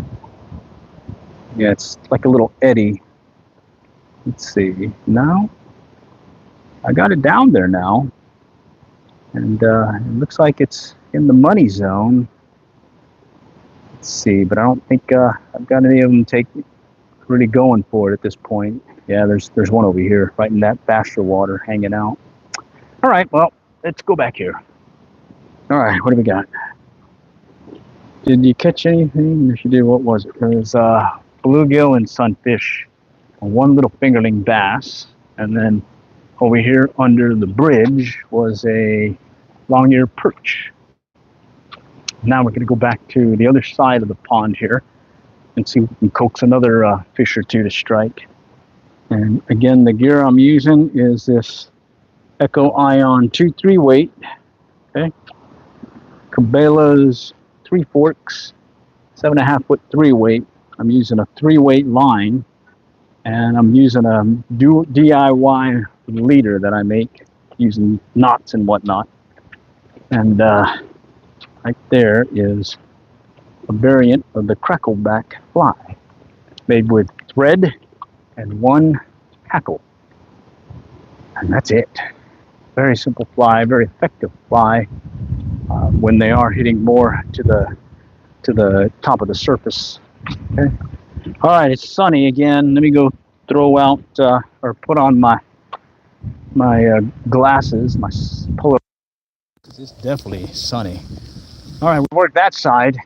Yeah, it's like a little eddy. Let's see. Now, I got it down there now. And it looks like it's in the money zone. Let's see, but I don't think I've got any of them really going for it at this point. Yeah, there's one over here, right in that faster water, hanging out. All right, well, let's go back here. All right, what do we got? Did you catch anything? If you did, what was it? It was bluegill and sunfish, one little fingerling bass, and then over here under the bridge was a long-ear perch. Now we're going to go back to the other side of the pond here and see if we can coax another fish or two to strike. And again, the gear I'm using is this Echo Ion 2-3 weight. Okay. Cabelas 3 forks, 7.5 foot 3 weight. I'm using a 3 weight line, and I'm using a DIY leader that I make using knots and whatnot. And right there is a variant of the crackleback fly, made with thread and 1 hackle. And that's it. Very simple fly, very effective fly when they are hitting more to the top of the surface. Okay. All right, it's sunny again. Let me go throw out or put on my glasses, my polar. It's definitely sunny. All right, we worked that side.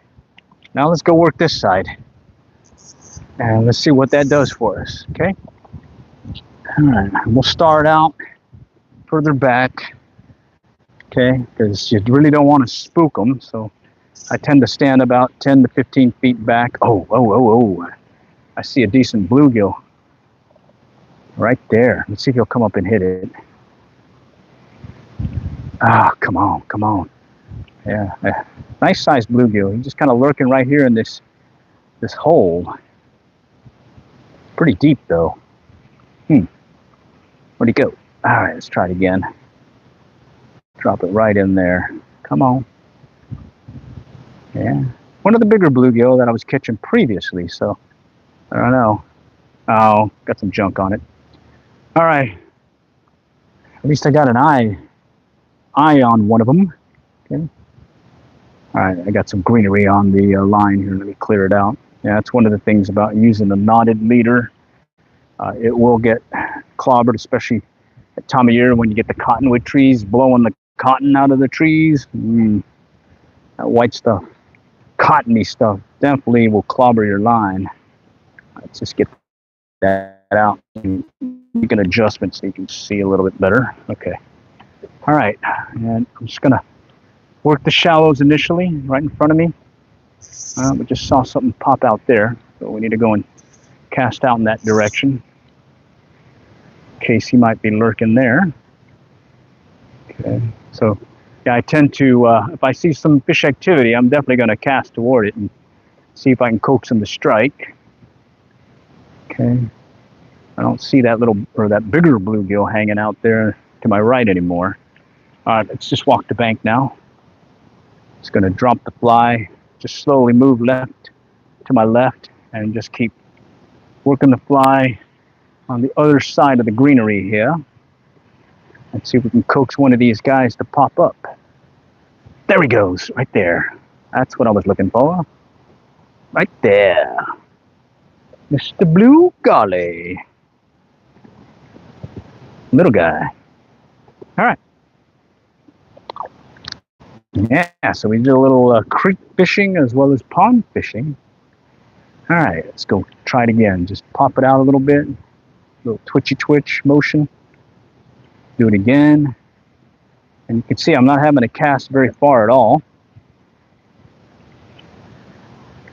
Now let's go work this side. And let's see what that does for us, okay? All right, we'll start out further back, okay? Because you really don't want to spook them, so I tend to stand about 10 to 15 feet back. Oh. I see a decent bluegill right there. Let's see if he'll come up and hit it. Ah, come on. Yeah, nice sized bluegill. He's just kind of lurking right here in this hole. Pretty deep though. Where'd he go? All right, let's try it again. Drop it right in there. Come on. Yeah, one of the bigger bluegill that I was catching previously, so I don't know. Oh, got some junk on it. All right. At least I got an eye on one of them. Okay. All right, I got some greenery on the line here. Let me clear it out. Yeah, that's one of the things about using the knotted leader. It will get clobbered, especially at time of year when you get the cottonwood trees blowing the cotton out of the trees. That white stuff, cottony stuff, definitely will clobber your line. Let's just get that out and make an adjustment so you can see a little bit better. Okay. All right, and I'm just gonna work the shallows initially right in front of me. We just saw something pop out there, so we need to go and cast out in that direction in case he might be lurking there. Okay, so yeah, I tend to, if I see some fish activity, I'm definitely going to cast toward it and see if I can coax him to strike. Okay, I don't see that little, or that bigger bluegill hanging out there to my right anymore. All right, let's just walk the bank now. Just going to drop the fly, just slowly move left to my left, and just keep working the fly on the other side of the greenery here. Let's see if we can coax one of these guys to pop up. There he goes, right there. That's what I was looking for. Right there. Mr. Blue Golly. Little guy. All right. Yeah, so we did a little creek fishing as well as pond fishing. All right, let's go try it again. Just pop it out a little bit. Little twitchy twitch motion. Do it again. And you can see I'm not having to cast very far at all.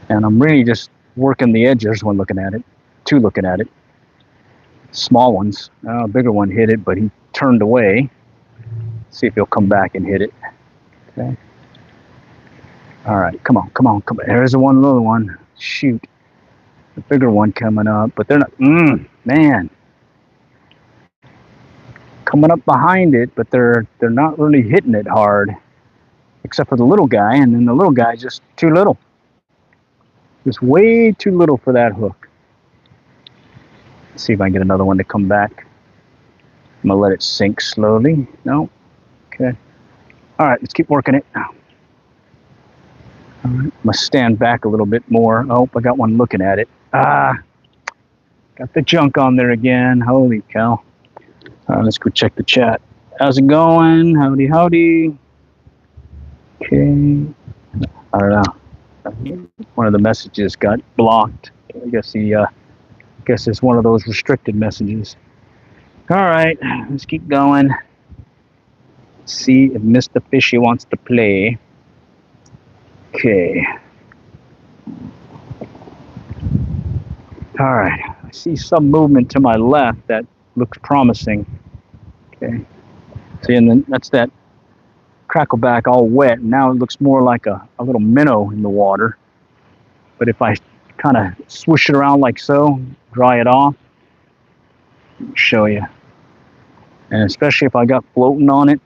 And I'm really just working the edges when looking at it. Looking at it. Small ones. A bigger one hit it, but he turned away. See if he'll come back and hit it. Okay. All right, come on, come on, come on. There's the one little one. Shoot. The bigger one coming up, but they're not. Man. Coming up behind it, but they're not really hitting it hard, except for the little guy, and then the little guy's just too little. Just way too little for that hook. Let's see if I can get another one to come back. I'm gonna let it sink slowly. No. Okay. All right, let's keep working it now. All right, I'm gonna stand back a little bit more. Oh, I got one looking at it. Got the junk on there again. Holy cow. Let's go check the chat. How's it going? Howdy, howdy. Okay. I don't know. One of the messages got blocked. I guess it's one of those restricted messages. All right, let's keep going. See if Mr. Fishy wants to play. Okay. All right. I see some movement to my left that looks promising. Okay. See, and then that's that crackleback all wet. Now it looks more like a little minnow in the water. But if I kind of swish it around like so, dry it off, show you. And especially if I got floating on it,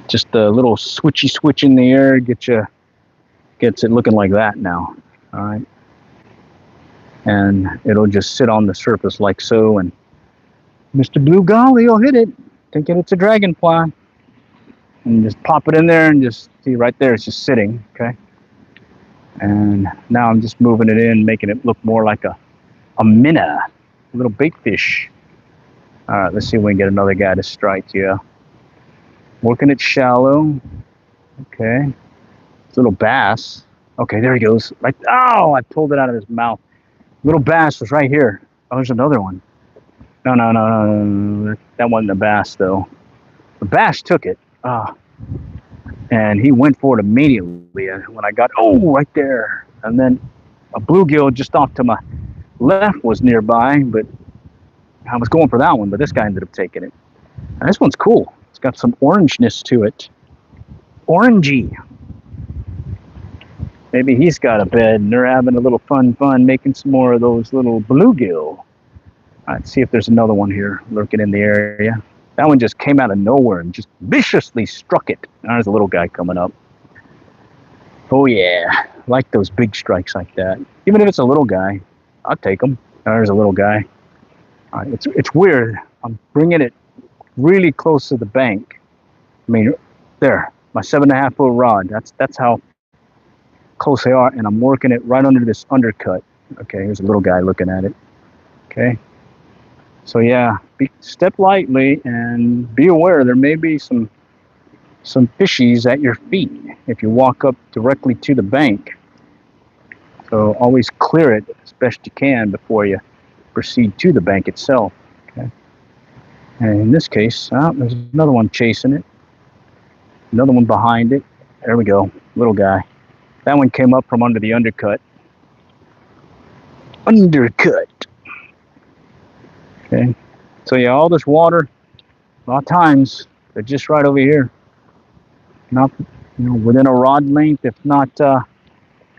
just a little switchy switch in the air gets it looking like that now. All right. And it'll just sit on the surface like so, and Mr. Blue Golly will hit it, thinking it's a dragonfly. And just pop it in there and just see right there, it's just sitting, okay? And now I'm just moving it in, making it look more like a minnow, a little bait fish. All right, let's see if we can get another guy to strike here. Working it shallow. Okay. It's a little bass. Okay, there he goes. Right. Oh, I pulled it out of his mouth. Little bass was right here. Oh, there's another one. No. That wasn't a bass, though. The bass took it. And he went for it immediately when I got, right there. And then a bluegill just off to my left was nearby, but I was going for that one, but this guy ended up taking it. And this one's cool. It's got some orangeness to it. Orangey. Maybe he's got a bed and they're having a little fun making some more of those little bluegill. All right, see if there's another one here lurking in the area. That one just came out of nowhere and just viciously struck it. There's a little guy coming up. Oh yeah, I like those big strikes like that. Even if it's a little guy, I'll take them. There's a little guy. All right, it's weird. I'm bringing it really close to the bank. I mean, there, my 7.5 foot rod. That's how close they are, and I'm working it right under this undercut. Okay, here's a little guy looking at it. Okay. So yeah, step lightly and be aware there may be some fishies at your feet if you walk up directly to the bank. So always clear it as best you can before you proceed to the bank itself. Okay. And in this case, there's another one chasing it. Another one behind it. There we go, little guy. That one came up from under the undercut. Undercut. Okay, so yeah, all this water, a lot of times they're just right over here, not within a rod length, if not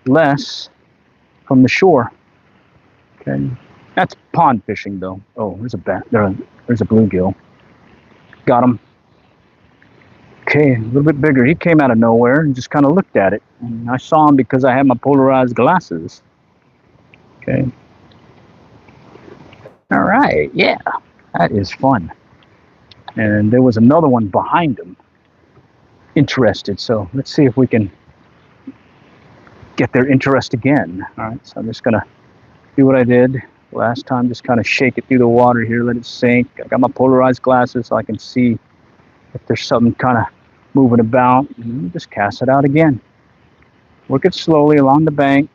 less, from the shore. Okay, that's pond fishing though. Oh, there's a bluegill. Got him. Okay, a little bit bigger. He came out of nowhere and just kind of looked at it. And I saw him because I had my polarized glasses. Okay. All right, yeah, that is fun. And there was another one behind him, interested. So let's see if we can get their interest again. All right, so I'm just gonna do what I did last time, just kind of shake it through the water here, let it sink. I got my polarized glasses so I can see if there's something kind of moving about, and just cast it out again. Work it slowly along the bank.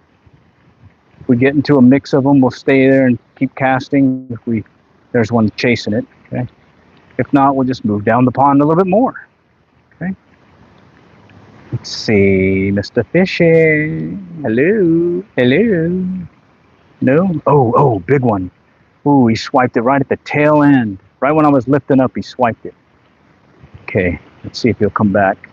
If we get into a mix of them, we'll stay there and keep casting. If there's one chasing it, okay? If not, we'll just move down the pond a little bit more, okay? Let's see, Mr. Fishy. Hello, hello. No? Oh, big one. Ooh, he swiped it right at the tail end. Right when I was lifting up, he swiped it. Okay, let's see if he'll come back.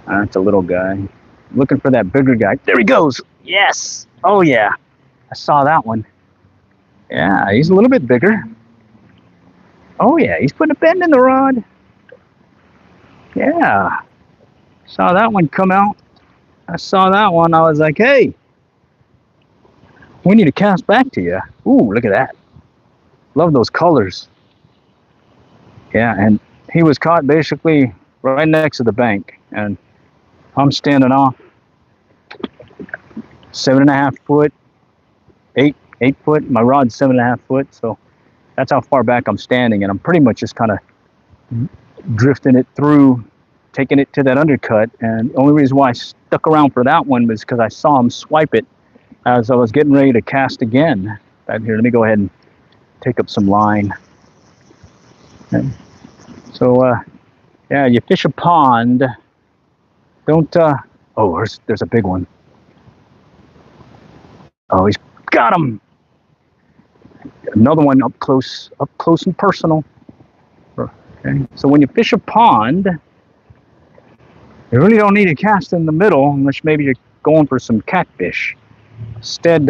That's a little guy. Looking for that bigger guy. There he goes. Yes. Oh, yeah. I saw that one. Yeah, he's a little bit bigger. Oh, yeah, he's putting a bend in the rod. Yeah. Saw that one come out. I saw that one. I was like, hey, we need to cast back to you. Ooh, look at that. Love those colors. Yeah, and he was caught basically right next to the bank. And I'm standing off 7.5 foot, 8 foot. My rod's 7.5 foot, so that's how far back I'm standing. And I'm pretty much just kind of drifting it through, taking it to that undercut. And the only reason why I stuck around for that one was because I saw him swipe it as I was getting ready to cast again. Right here, let me go ahead and take up some line. Okay. So, yeah, you fish a pond. Don't, oh, there's a big one. Oh, he's got him. Another one up close and personal. Okay. So when you fish a pond, you really don't need to cast in the middle unless maybe you're going for some catfish. Instead,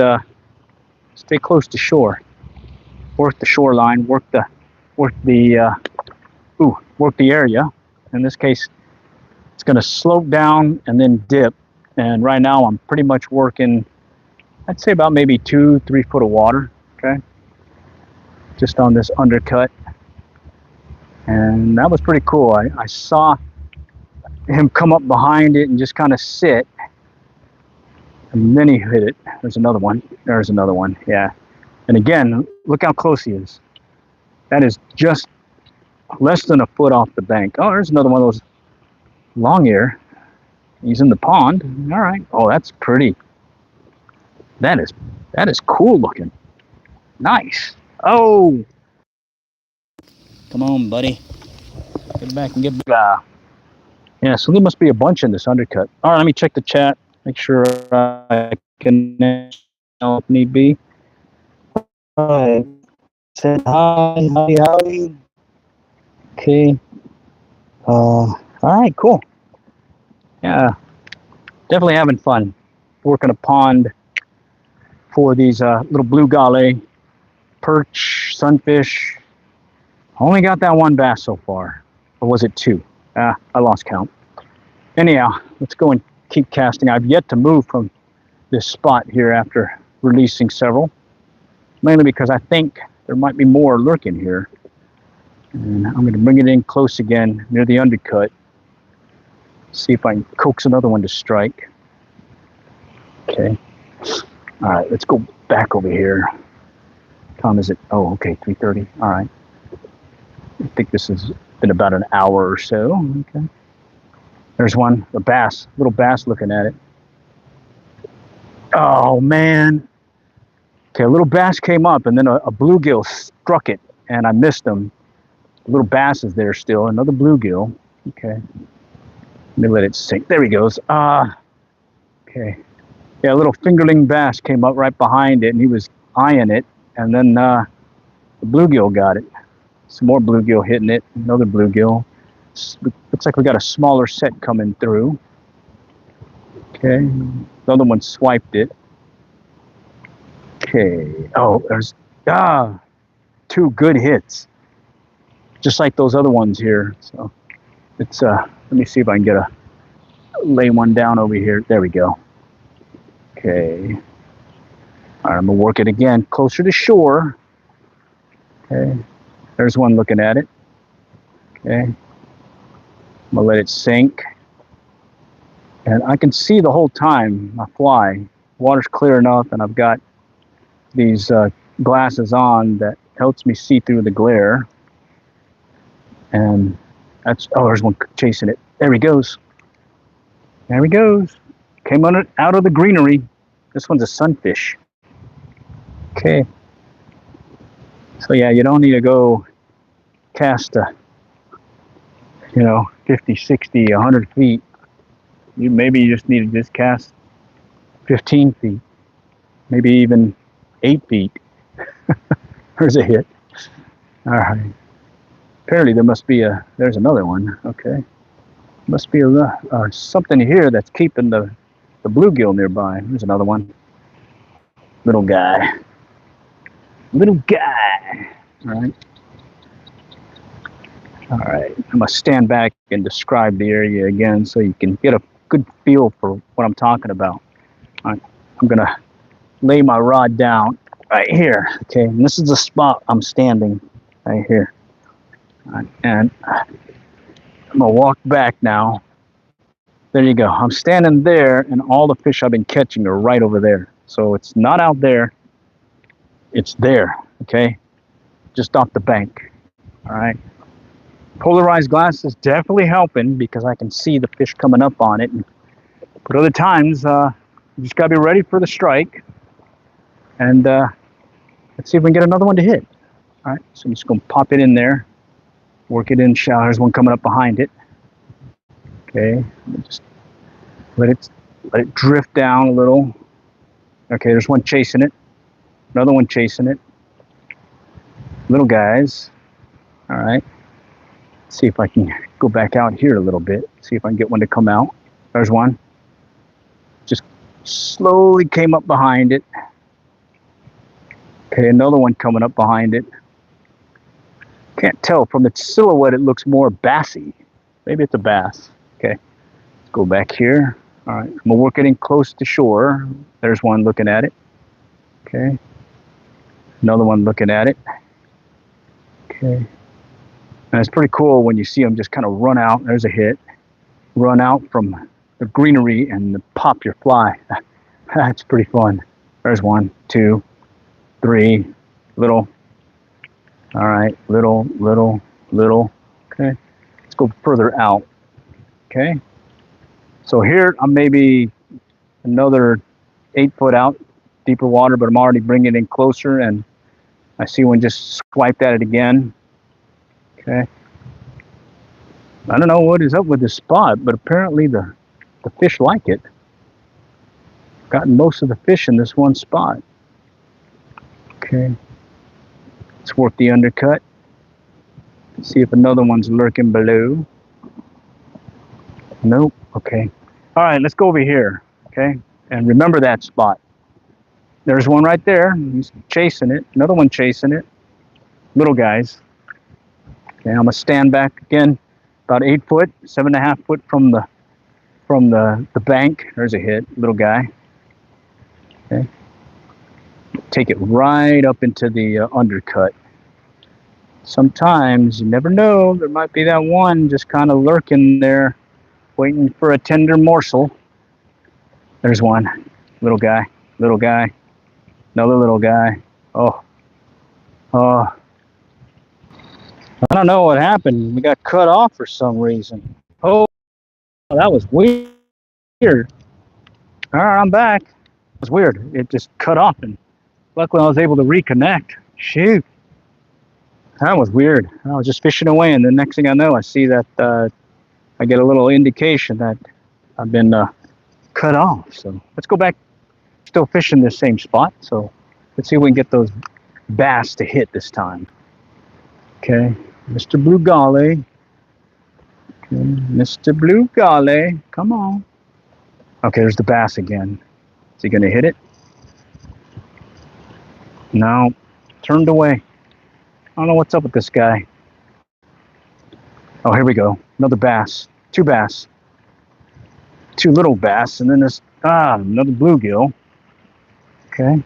stay close to shore. Work the shoreline. Work the area. In this case, it's going to slope down and then dip. And right now, I'm pretty much working, I'd say about maybe 2-3 foot of water. Okay, just on this undercut. And that was pretty cool. I saw him come up behind it and just kind of sit. And then he hit it. There's another one. There's another one. Yeah. And again, look how close he is. That is just less than a foot off the bank. Oh, there's another one of those Longear. He's in the pond. All right. Oh, that's pretty. That is cool looking. Nice. Oh. Come on, buddy. Get back and get back. Yeah, so there must be a bunch in this undercut. All right, let me check the chat. Make sure I can if need be. All right. Said hi, howdy. Okay. All right, cool. Yeah, definitely having fun working a pond for these little blue gale, perch, sunfish. Only got that one bass so far. Or was it 2? I lost count. Anyhow, let's go and keep casting. I've yet to move from this spot here after releasing several. Mainly because I think there might be more lurking here. And I'm going to bring it in close again near the undercut. See if I can coax another one to strike. Okay. All right, let's go back over here. What time is it? Oh, okay, 3:30. All right. I think this has been about an hour or so. Okay. There's one, a bass, little bass looking at it. Oh, man. Okay, a little bass came up, and then a bluegill struck it, and I missed him. A little bass is there still, another bluegill. Okay. Let me let it sink. There he goes. Okay. Yeah, a little fingerling bass came up right behind it, and he was eyeing it, and then the bluegill got it. Some more bluegill hitting it, another bluegill. Looks like we got a smaller set coming through. Okay, the other one swiped it. Okay, oh, there's 2 good hits. just like those other ones here. So it's let me see if I can lay one down over here. There we go. Okay. All right, I'm gonna work it again closer to shore. Okay. There's one looking at it. Okay. I'm gonna let it sink. And I can see the whole time I fly. Water's clear enough, and I've got these glasses on that helps me see through the glare. And that's, oh, there's one chasing it. There he goes. There he goes. Came out of the greenery. This one's a sunfish. Okay. So yeah, you don't need to go cast 50, 60, 100 feet. Maybe you just need to just cast 15 feet, maybe even 8 feet. There's a hit. All right. Apparently there must be there's another one. Okay. Must be something here that's keeping the bluegill nearby. There's another one. Little guy. Little guy. All right. All right. I'm going to stand back and describe the area again so you can get a good feel for what I'm talking about. All right. I'm going to lay my rod down right here. Okay. And this is the spot I'm standing right here. All right. And I'm going to walk back now. There you go. I'm standing there, and all the fish I've been catching are right over there. So it's not out there. It's there. Okay. Just off the bank. All right. Polarized glass is definitely helping because I can see the fish coming up on it. But other times, you just got to be ready for the strike. And let's see if we can get another one to hit. All right, so I'm just going to pop it in there, work it in shallow. There's one coming up behind it. Okay, just let it drift down a little. Okay, there's one chasing it. Another one chasing it. Little guys. All right. See if I can go back out here a little bit. See if I can get one to come out. There's one. Just slowly came up behind it. Okay, another one coming up behind it. Can't tell from its silhouette. It looks more bassy. Maybe it's a bass. Okay, let's go back here. All right, I'm gonna work it in close to shore. There's one looking at it. Okay, another one looking at it. Okay. And it's pretty cool when you see them just kind of run out. There's a hit. Run out from the greenery and pop your fly. That's pretty fun. There's 1, 2, 3. Little. All right. Little. Okay. Let's go further out. Okay. So here I'm maybe another 8 foot out, deeper water, but I'm already bringing it in closer, and I see one just swiped at it again. Okay. I don't know what is up with this spot, but apparently the fish like it. Gotten most of the fish in this one spot. Okay. Let's work the undercut. See if another one's lurking below. Nope. Okay. All right, let's go over here. Okay. And remember that spot. There's one right there. He's chasing it. Another one chasing it. Little guys. Okay, I'm gonna stand back again, about 8 foot, 7.5 foot from the bank. There's a hit, little guy. Okay, take it right up into the undercut. Sometimes you never know. There might be that one just kind of lurking there, waiting for a tender morsel. There's one, little guy, another little guy. Oh. I don't know what happened. We got cut off for some reason. Oh, that was weird. All right, I'm back. It was weird. It just cut off, and luckily I was able to reconnect. Shoot. That was weird. I was just fishing away, and the next thing I know, I see that I get a little indication that I've been cut off. So let's go back. Still fishing this same spot. So let's see if we can get those bass to hit this time. Okay. Mr. Blue Golly. Okay, Mr. Blue Golly. Come on. Okay, there's the bass again. Is he going to hit it? No. Turned away. I don't know what's up with this guy. Oh, here we go. Another bass. Two bass. Two little bass, and then there's another bluegill. Okay.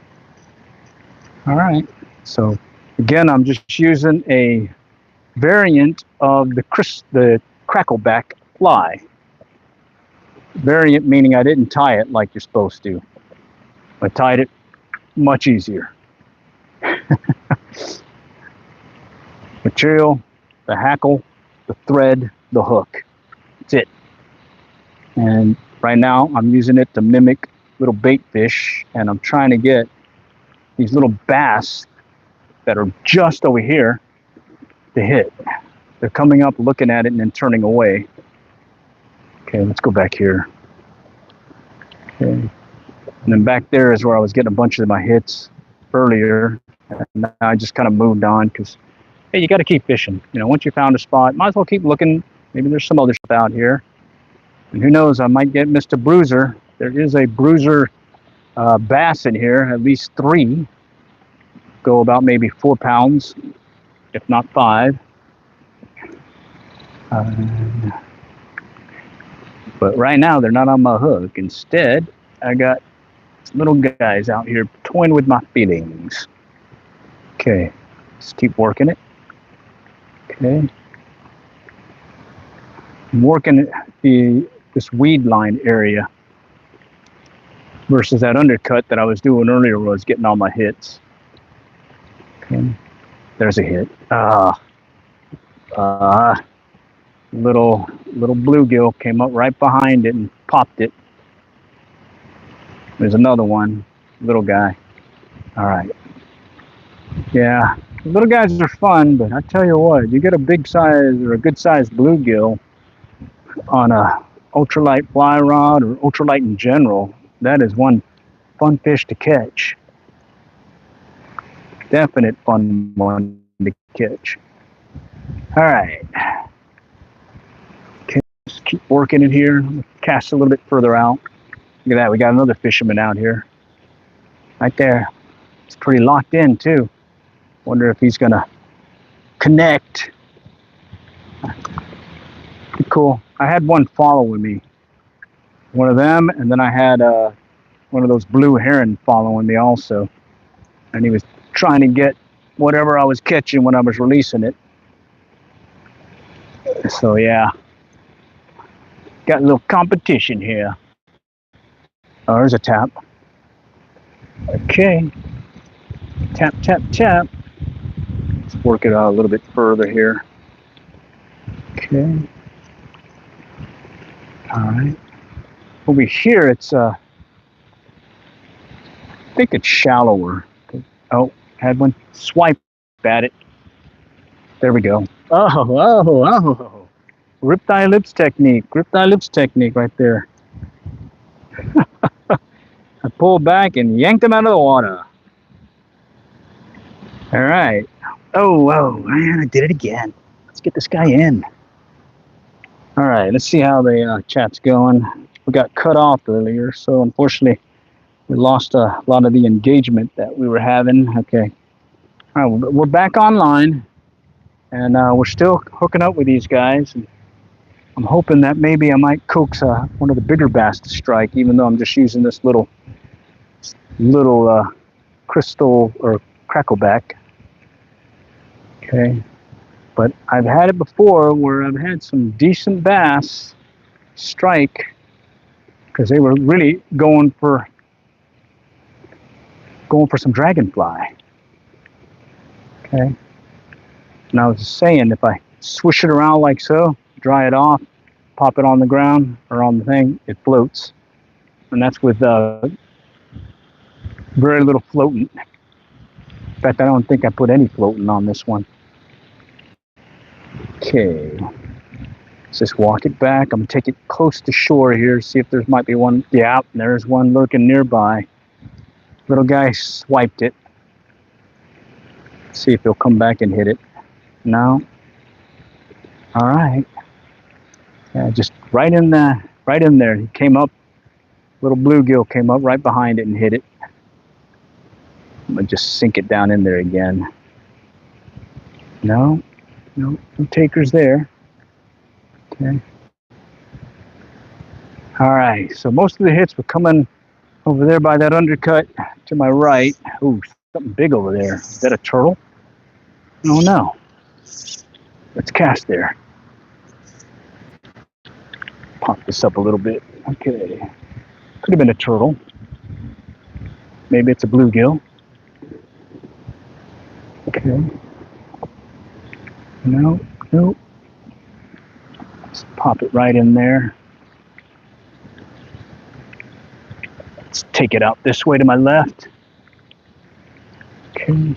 All right. So again, I'm just using a variant of the crackleback fly. Variant meaning I didn't tie it like you're supposed to. I tied it much easier. Material, the hackle, the thread, the hook. That's it. And right now I'm using it to mimic little bait fish, and I'm trying to get these little bass that are just over here to hit. They're coming up, looking at it, and then turning away. Okay, let's go back here. Okay. And then back there is where I was getting a bunch of my hits earlier. And now I just kind of moved on because, hey, you got to keep fishing. You know, once you found a spot, might as well keep looking. Maybe there's some other stuff out here. And who knows, I might get Mr. Bruiser. There is a bruiser bass in here, at least 3. Go about maybe 4 pounds, if not 5. But right now, they're not on my hook. Instead, I got little guys out here toying with my feelings. Okay, let's keep working it. Okay. I'm working this weed line area versus that undercut that I was doing earlier where I was getting all my hits. Okay, there's a hit. Little bluegill came up right behind it and popped it. There's another one, little guy. All right. Yeah, little guys are fun, but I tell you what, you get a big size or a good sized bluegill on a ultralight fly rod or ultralight in general, that is one fun fish to catch. Definite fun one to catch. All right. Okay, just keep working it here. Cast a little bit further out. Look at that, we got another fisherman out here. Right there. It's pretty locked in too. Wonder if he's gonna connect. Pretty cool. I had one following me. One of them, and then I had one of those blue heron following me also. And he was trying to get whatever I was catching when I was releasing it. So yeah, got a little competition here. Oh, there's a tap. Okay. Tap, tap, tap. Let's work it out a little bit further here. Okay. All right. Over here, it's I think it's shallower. Oh, had one swipe at it. There we go. Oh. Grip thy lips technique. Grip thy lips technique right there. I pulled back and yanked him out of the water. All right. Oh, man, I did it again. Let's get this guy in. All right, let's see how the chat's going. We got cut off earlier, so unfortunately, we lost a lot of the engagement that we were having. Okay. All right, we're back online, and we're still hooking up with these guys. And I'm hoping that maybe I might coax one of the bigger bass to strike, even though I'm just using this little crystal or crackleback. Okay. But I've had it before where I've had some decent bass strike because they were really going for some dragonfly. Okay. And I was just saying, if I swish it around like so, dry it off, pop it on the ground or on the thing, it floats. And that's with very little floating. In fact, I don't think I put any floating on this one. Okay. Let's just walk it back. I'm going to take it close to shore here, see if there might be one. Yeah, there's one lurking nearby. Little guy swiped it. See if he'll come back and hit it. No. All right. Yeah, just right in there. He came up. Little bluegill came up right behind it and hit it. I'm gonna just sink it down in there again. No takers there. Okay. All right, so most of the hits were coming over there by that undercut to my right. Ooh, something big over there. Is that a turtle? Oh no. Let's cast there. Pop this up a little bit. Okay. Could have been a turtle. Maybe it's a bluegill. Okay. No, nope. Let's pop it right in there. Let's take it out this way to my left. Okay.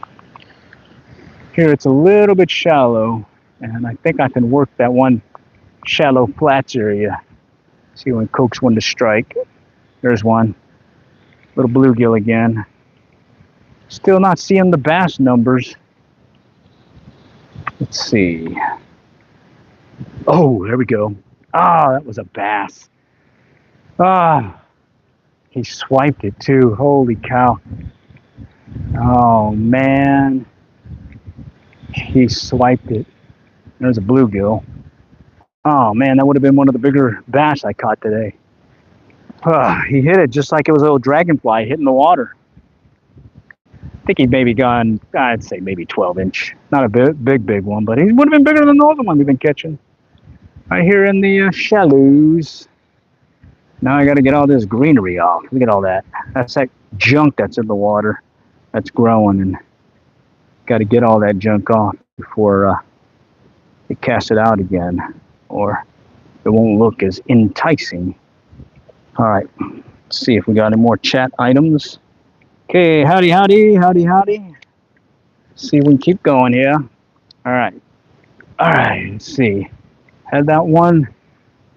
Here it's a little bit shallow, and I think I can work that one shallow flats area. See when coax one to strike. There's one. Little bluegill again. Still not seeing the bass numbers. Let's see. Oh, there we go. Ah, that was a bass. Ah, he swiped it too. Holy cow. Oh, man. He swiped it. There's a bluegill. Oh, man, that would have been one of the bigger bass I caught today. Ah, he hit it just like it was a little dragonfly hitting the water. I think he'd maybe gone, I'd say maybe 12-inch. Not a big one, but he would have been bigger than the other one we've been catching. Right here in the shallows. Now I got to get all this greenery off. Look at all that. That's that junk that's in the water that's growing, and got to get all that junk off before you cast it out again, or it won't look as enticing. All right, let's see if we got any more chat items. Okay, howdy, howdy, howdy, howdy. See if we can keep going here. All right, let's see. Had that one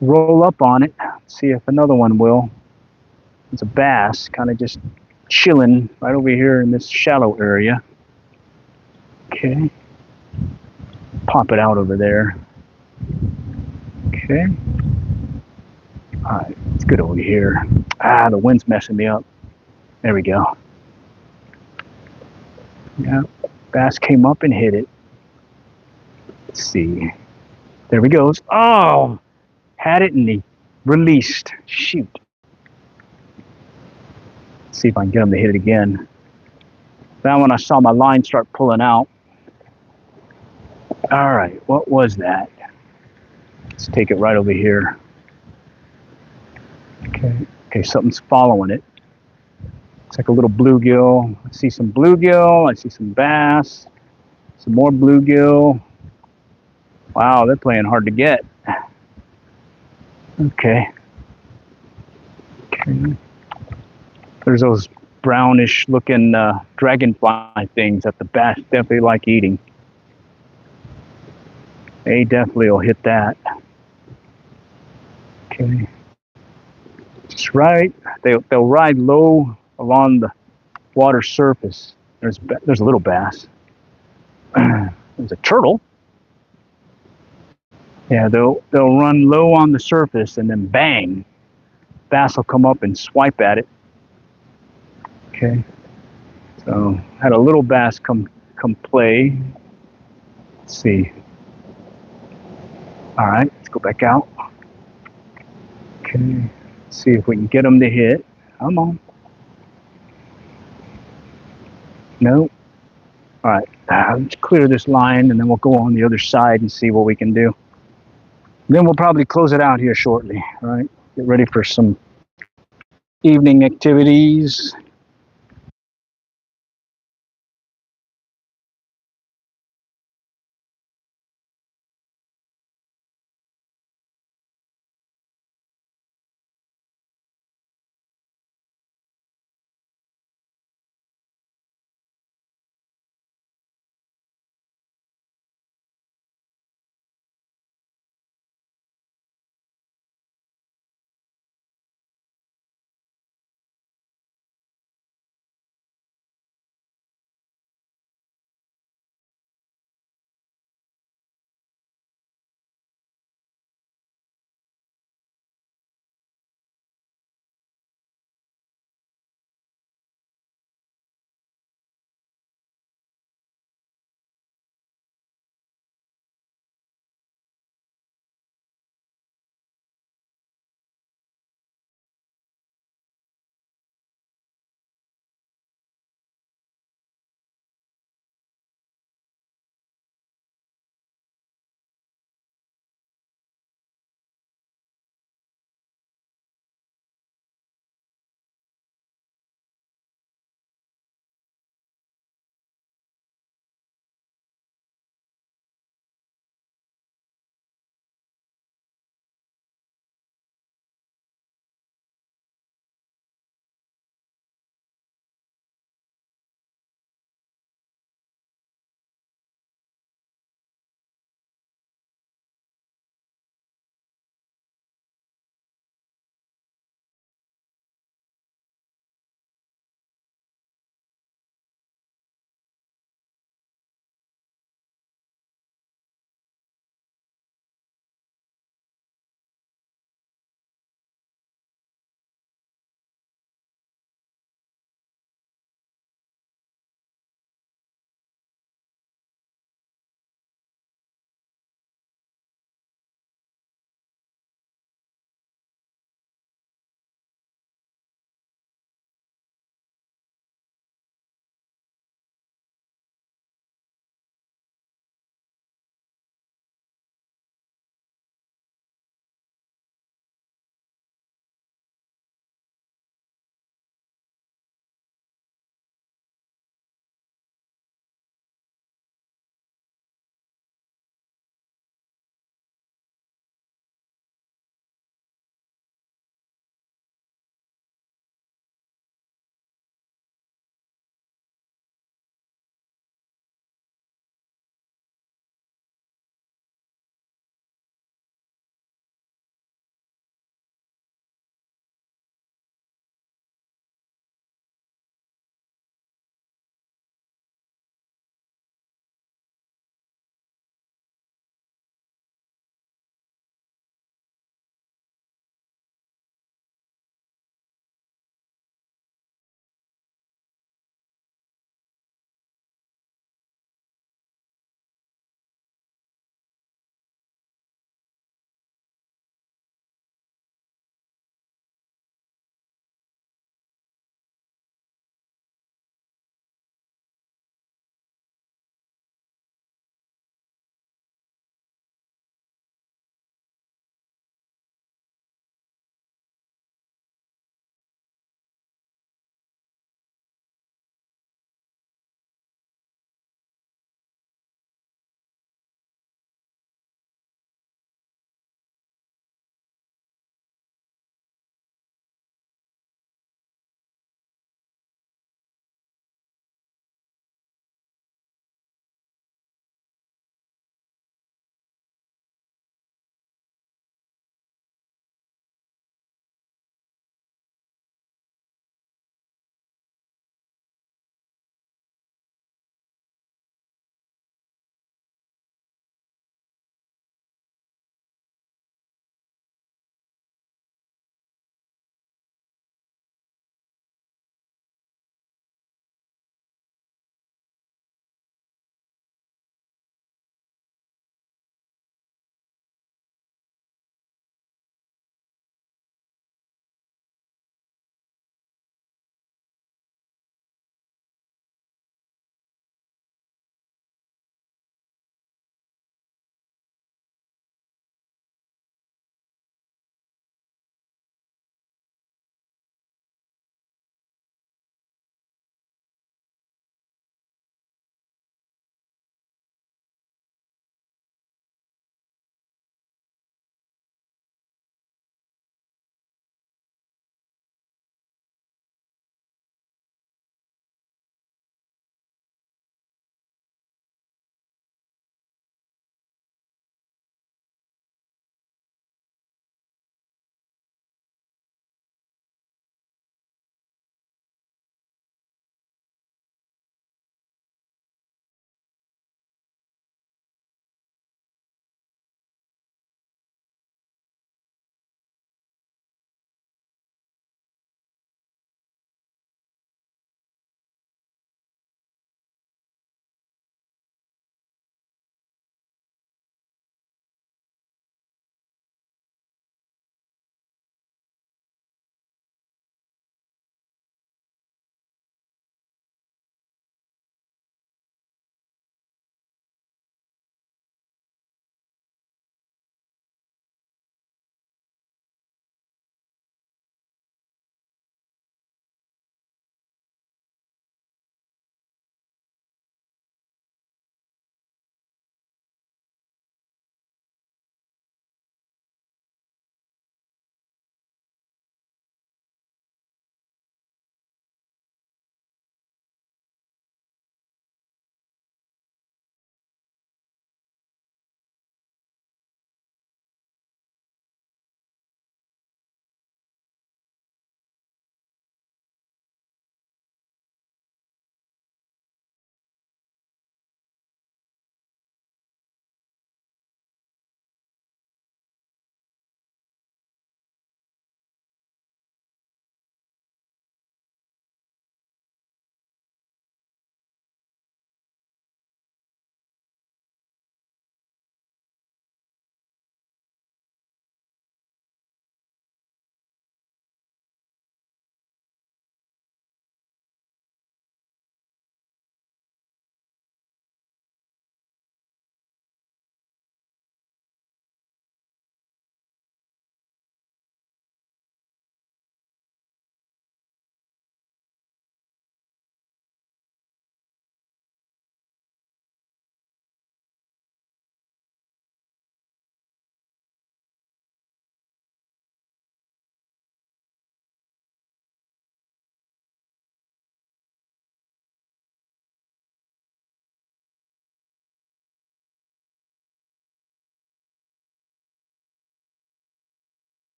roll up on it. Let's see if another one will. It's a bass, kind of just chilling right over here in this shallow area. Okay. Pop it out over there. Okay. All right, let's get over here. Ah, the wind's messing me up. There we go. Yeah, bass came up and hit it. Let's see. There he goes. Oh, had it and he released. Shoot. Let's see if I can get him to hit it again. Now when I saw my line start pulling out. All right, what was that? Let's take it right over here. Okay, something's following it. It's like a little bluegill. I see some bluegill. I see some bass. Some more bluegill. Wow, they're playing hard to get. Okay. There's those brownish looking dragonfly things that the bass definitely like eating. They definitely will hit that. Okay. Just right. They'll ride low along the water surface. There's a little bass. There's a turtle. Yeah, they'll run low on the surface and then bang, bass will come up and swipe at it. Okay. So had a little bass come play. Let's see. All right, let's go back out. Okay. Let's see if we can get them to hit. Come on. No. All right. Let's clear this line and then we'll go on the other side and see what we can do. Then we'll probably close it out here shortly. All right. Get ready for some evening activities.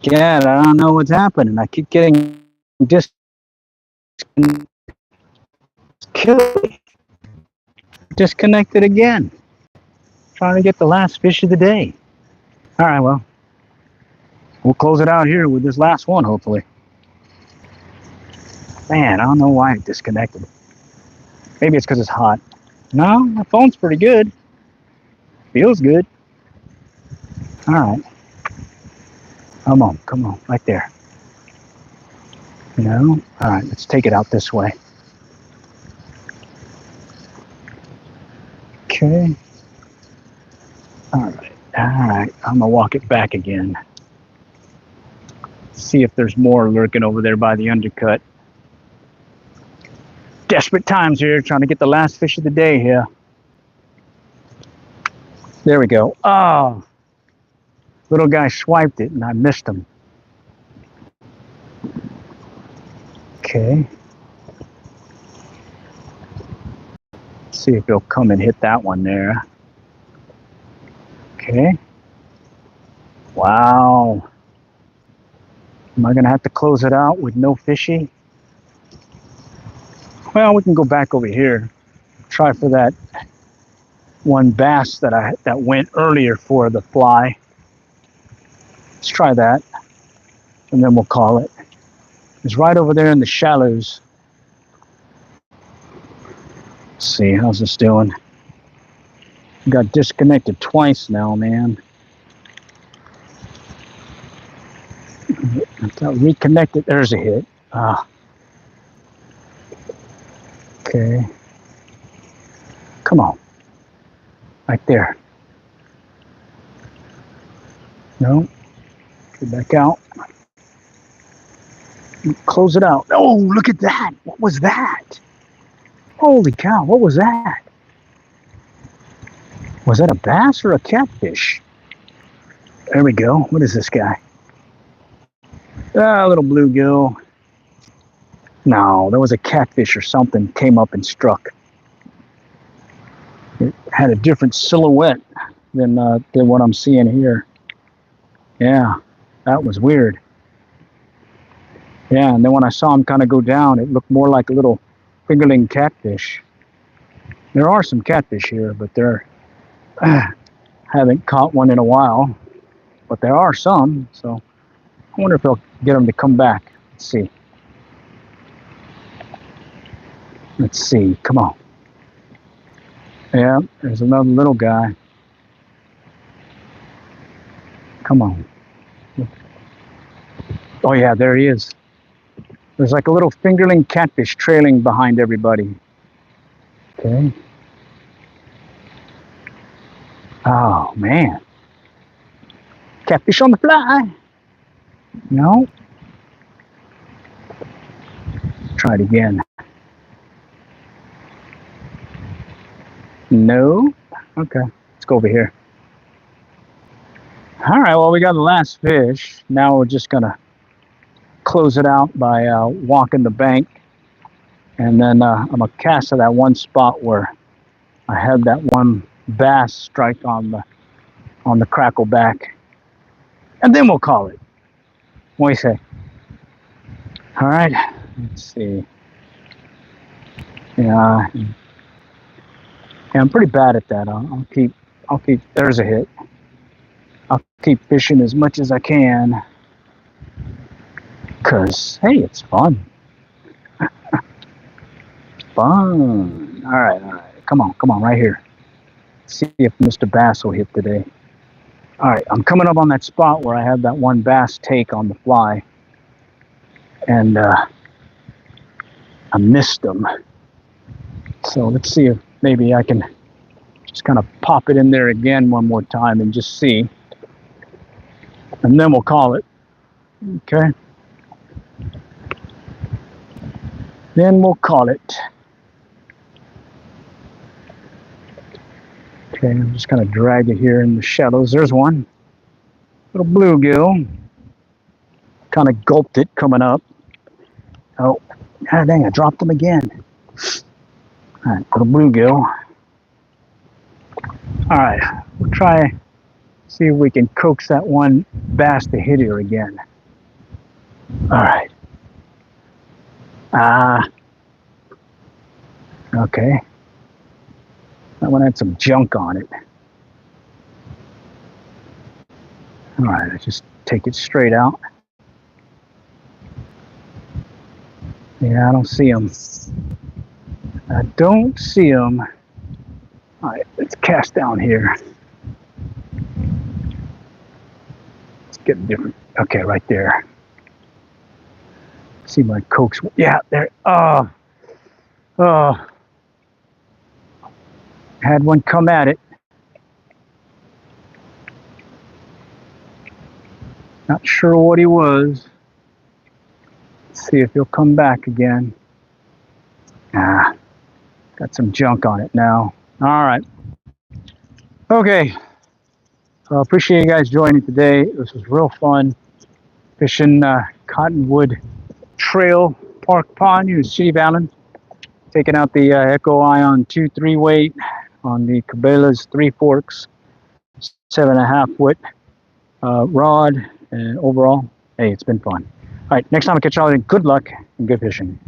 Yeah, I don't know what's happening. I keep getting disconnected again. Trying to get the last fish of the day. All right, well, we'll close it out here with this last one, hopefully. Man, I don't know why it disconnected. Maybe it's because it's hot. No, my phone's pretty good. Feels good. All right. Come on, right there. No? All right, let's take it out this way. Okay. All right, I'm gonna walk it back again. See if there's more lurking over there by the undercut. Desperate times here, trying to get the last fish of the day here. There we go. Oh, little guy swiped it and I missed him. Okay. Let's see if he'll come and hit that one there. Okay. Wow. Am I gonna have to close it out with no fishy? Well, we can go back over here. Try for that one bass that went earlier for the fly. Let's try that, and then we'll call it. It's right over there in the shallows. Let's see, how's this doing? Got disconnected twice now, man. Got reconnected. There's a hit. Okay. Come on. Right there. No. Get back out. Close it out. Oh, look at that. What was that? Holy cow, what was that? Was that a bass or a catfish? There we go. What is this guy? A little bluegill. No, there was a catfish or something came up and struck. It had a different silhouette than what I'm seeing here. Yeah, that was weird. Yeah, and then when I saw him kind of go down, it looked more like a little fingerling catfish. There are some catfish here, but they're haven't caught one in a while. But there are some, so I wonder if I'll get them to come back. Let's see. Let's see. Come on. Yeah, there's another little guy. Come on. Oh yeah, there he is. There's like a little fingerling catfish trailing behind everybody. Okay. Oh man. Catfish on the fly. No. Try it again. No. Okay. Let's go over here. All right. Well, we got the last fish. Now we're just gonna close it out by walking the bank, and then I'm gonna cast to that one spot where I had that one bass strike on the crackle back, and then we'll call it. What do you say? All right. Let's see. Yeah, I'm pretty bad at that. I'll keep. There's a hit. I'll keep fishing as much as I can. Cause hey, it's fun. Fun. All right. Come on, right here. See if Mr. Bass will hit today. All right, I'm coming up on that spot where I had that one bass take on the fly, and I missed him. So let's see if maybe I can just kind of pop it in there again one more time and just see, and then we'll call it. Okay. Then we'll call it. Okay, I'm just gonna drag it here in the shallows. There's one. Little bluegill. Kind of gulped it coming up. Oh, god dang, I dropped him again. All right, little bluegill. All right, we'll try, see if we can coax that one bass to hit here again. All right. Okay. That one had some junk on it. All right, I just take it straight out. Yeah, I don't see them. I don't see them. All right, let's cast down here. Let's get a different. Okay, right there. See my coax. Yeah, there. Oh. Had one come at it. Not sure what he was. Let's see if he'll come back again. Got some junk on it now. All right. Okay. Appreciate you guys joining today. This was real fun. Fishing Cottonwood Trail Park Pond, New City Island. Taking out the Echo Ion 2-3 weight on the Cabelas 3 forks, 7.5 foot rod, and overall, hey, it's been fun. All right, next time I catch y'all, good luck and good fishing.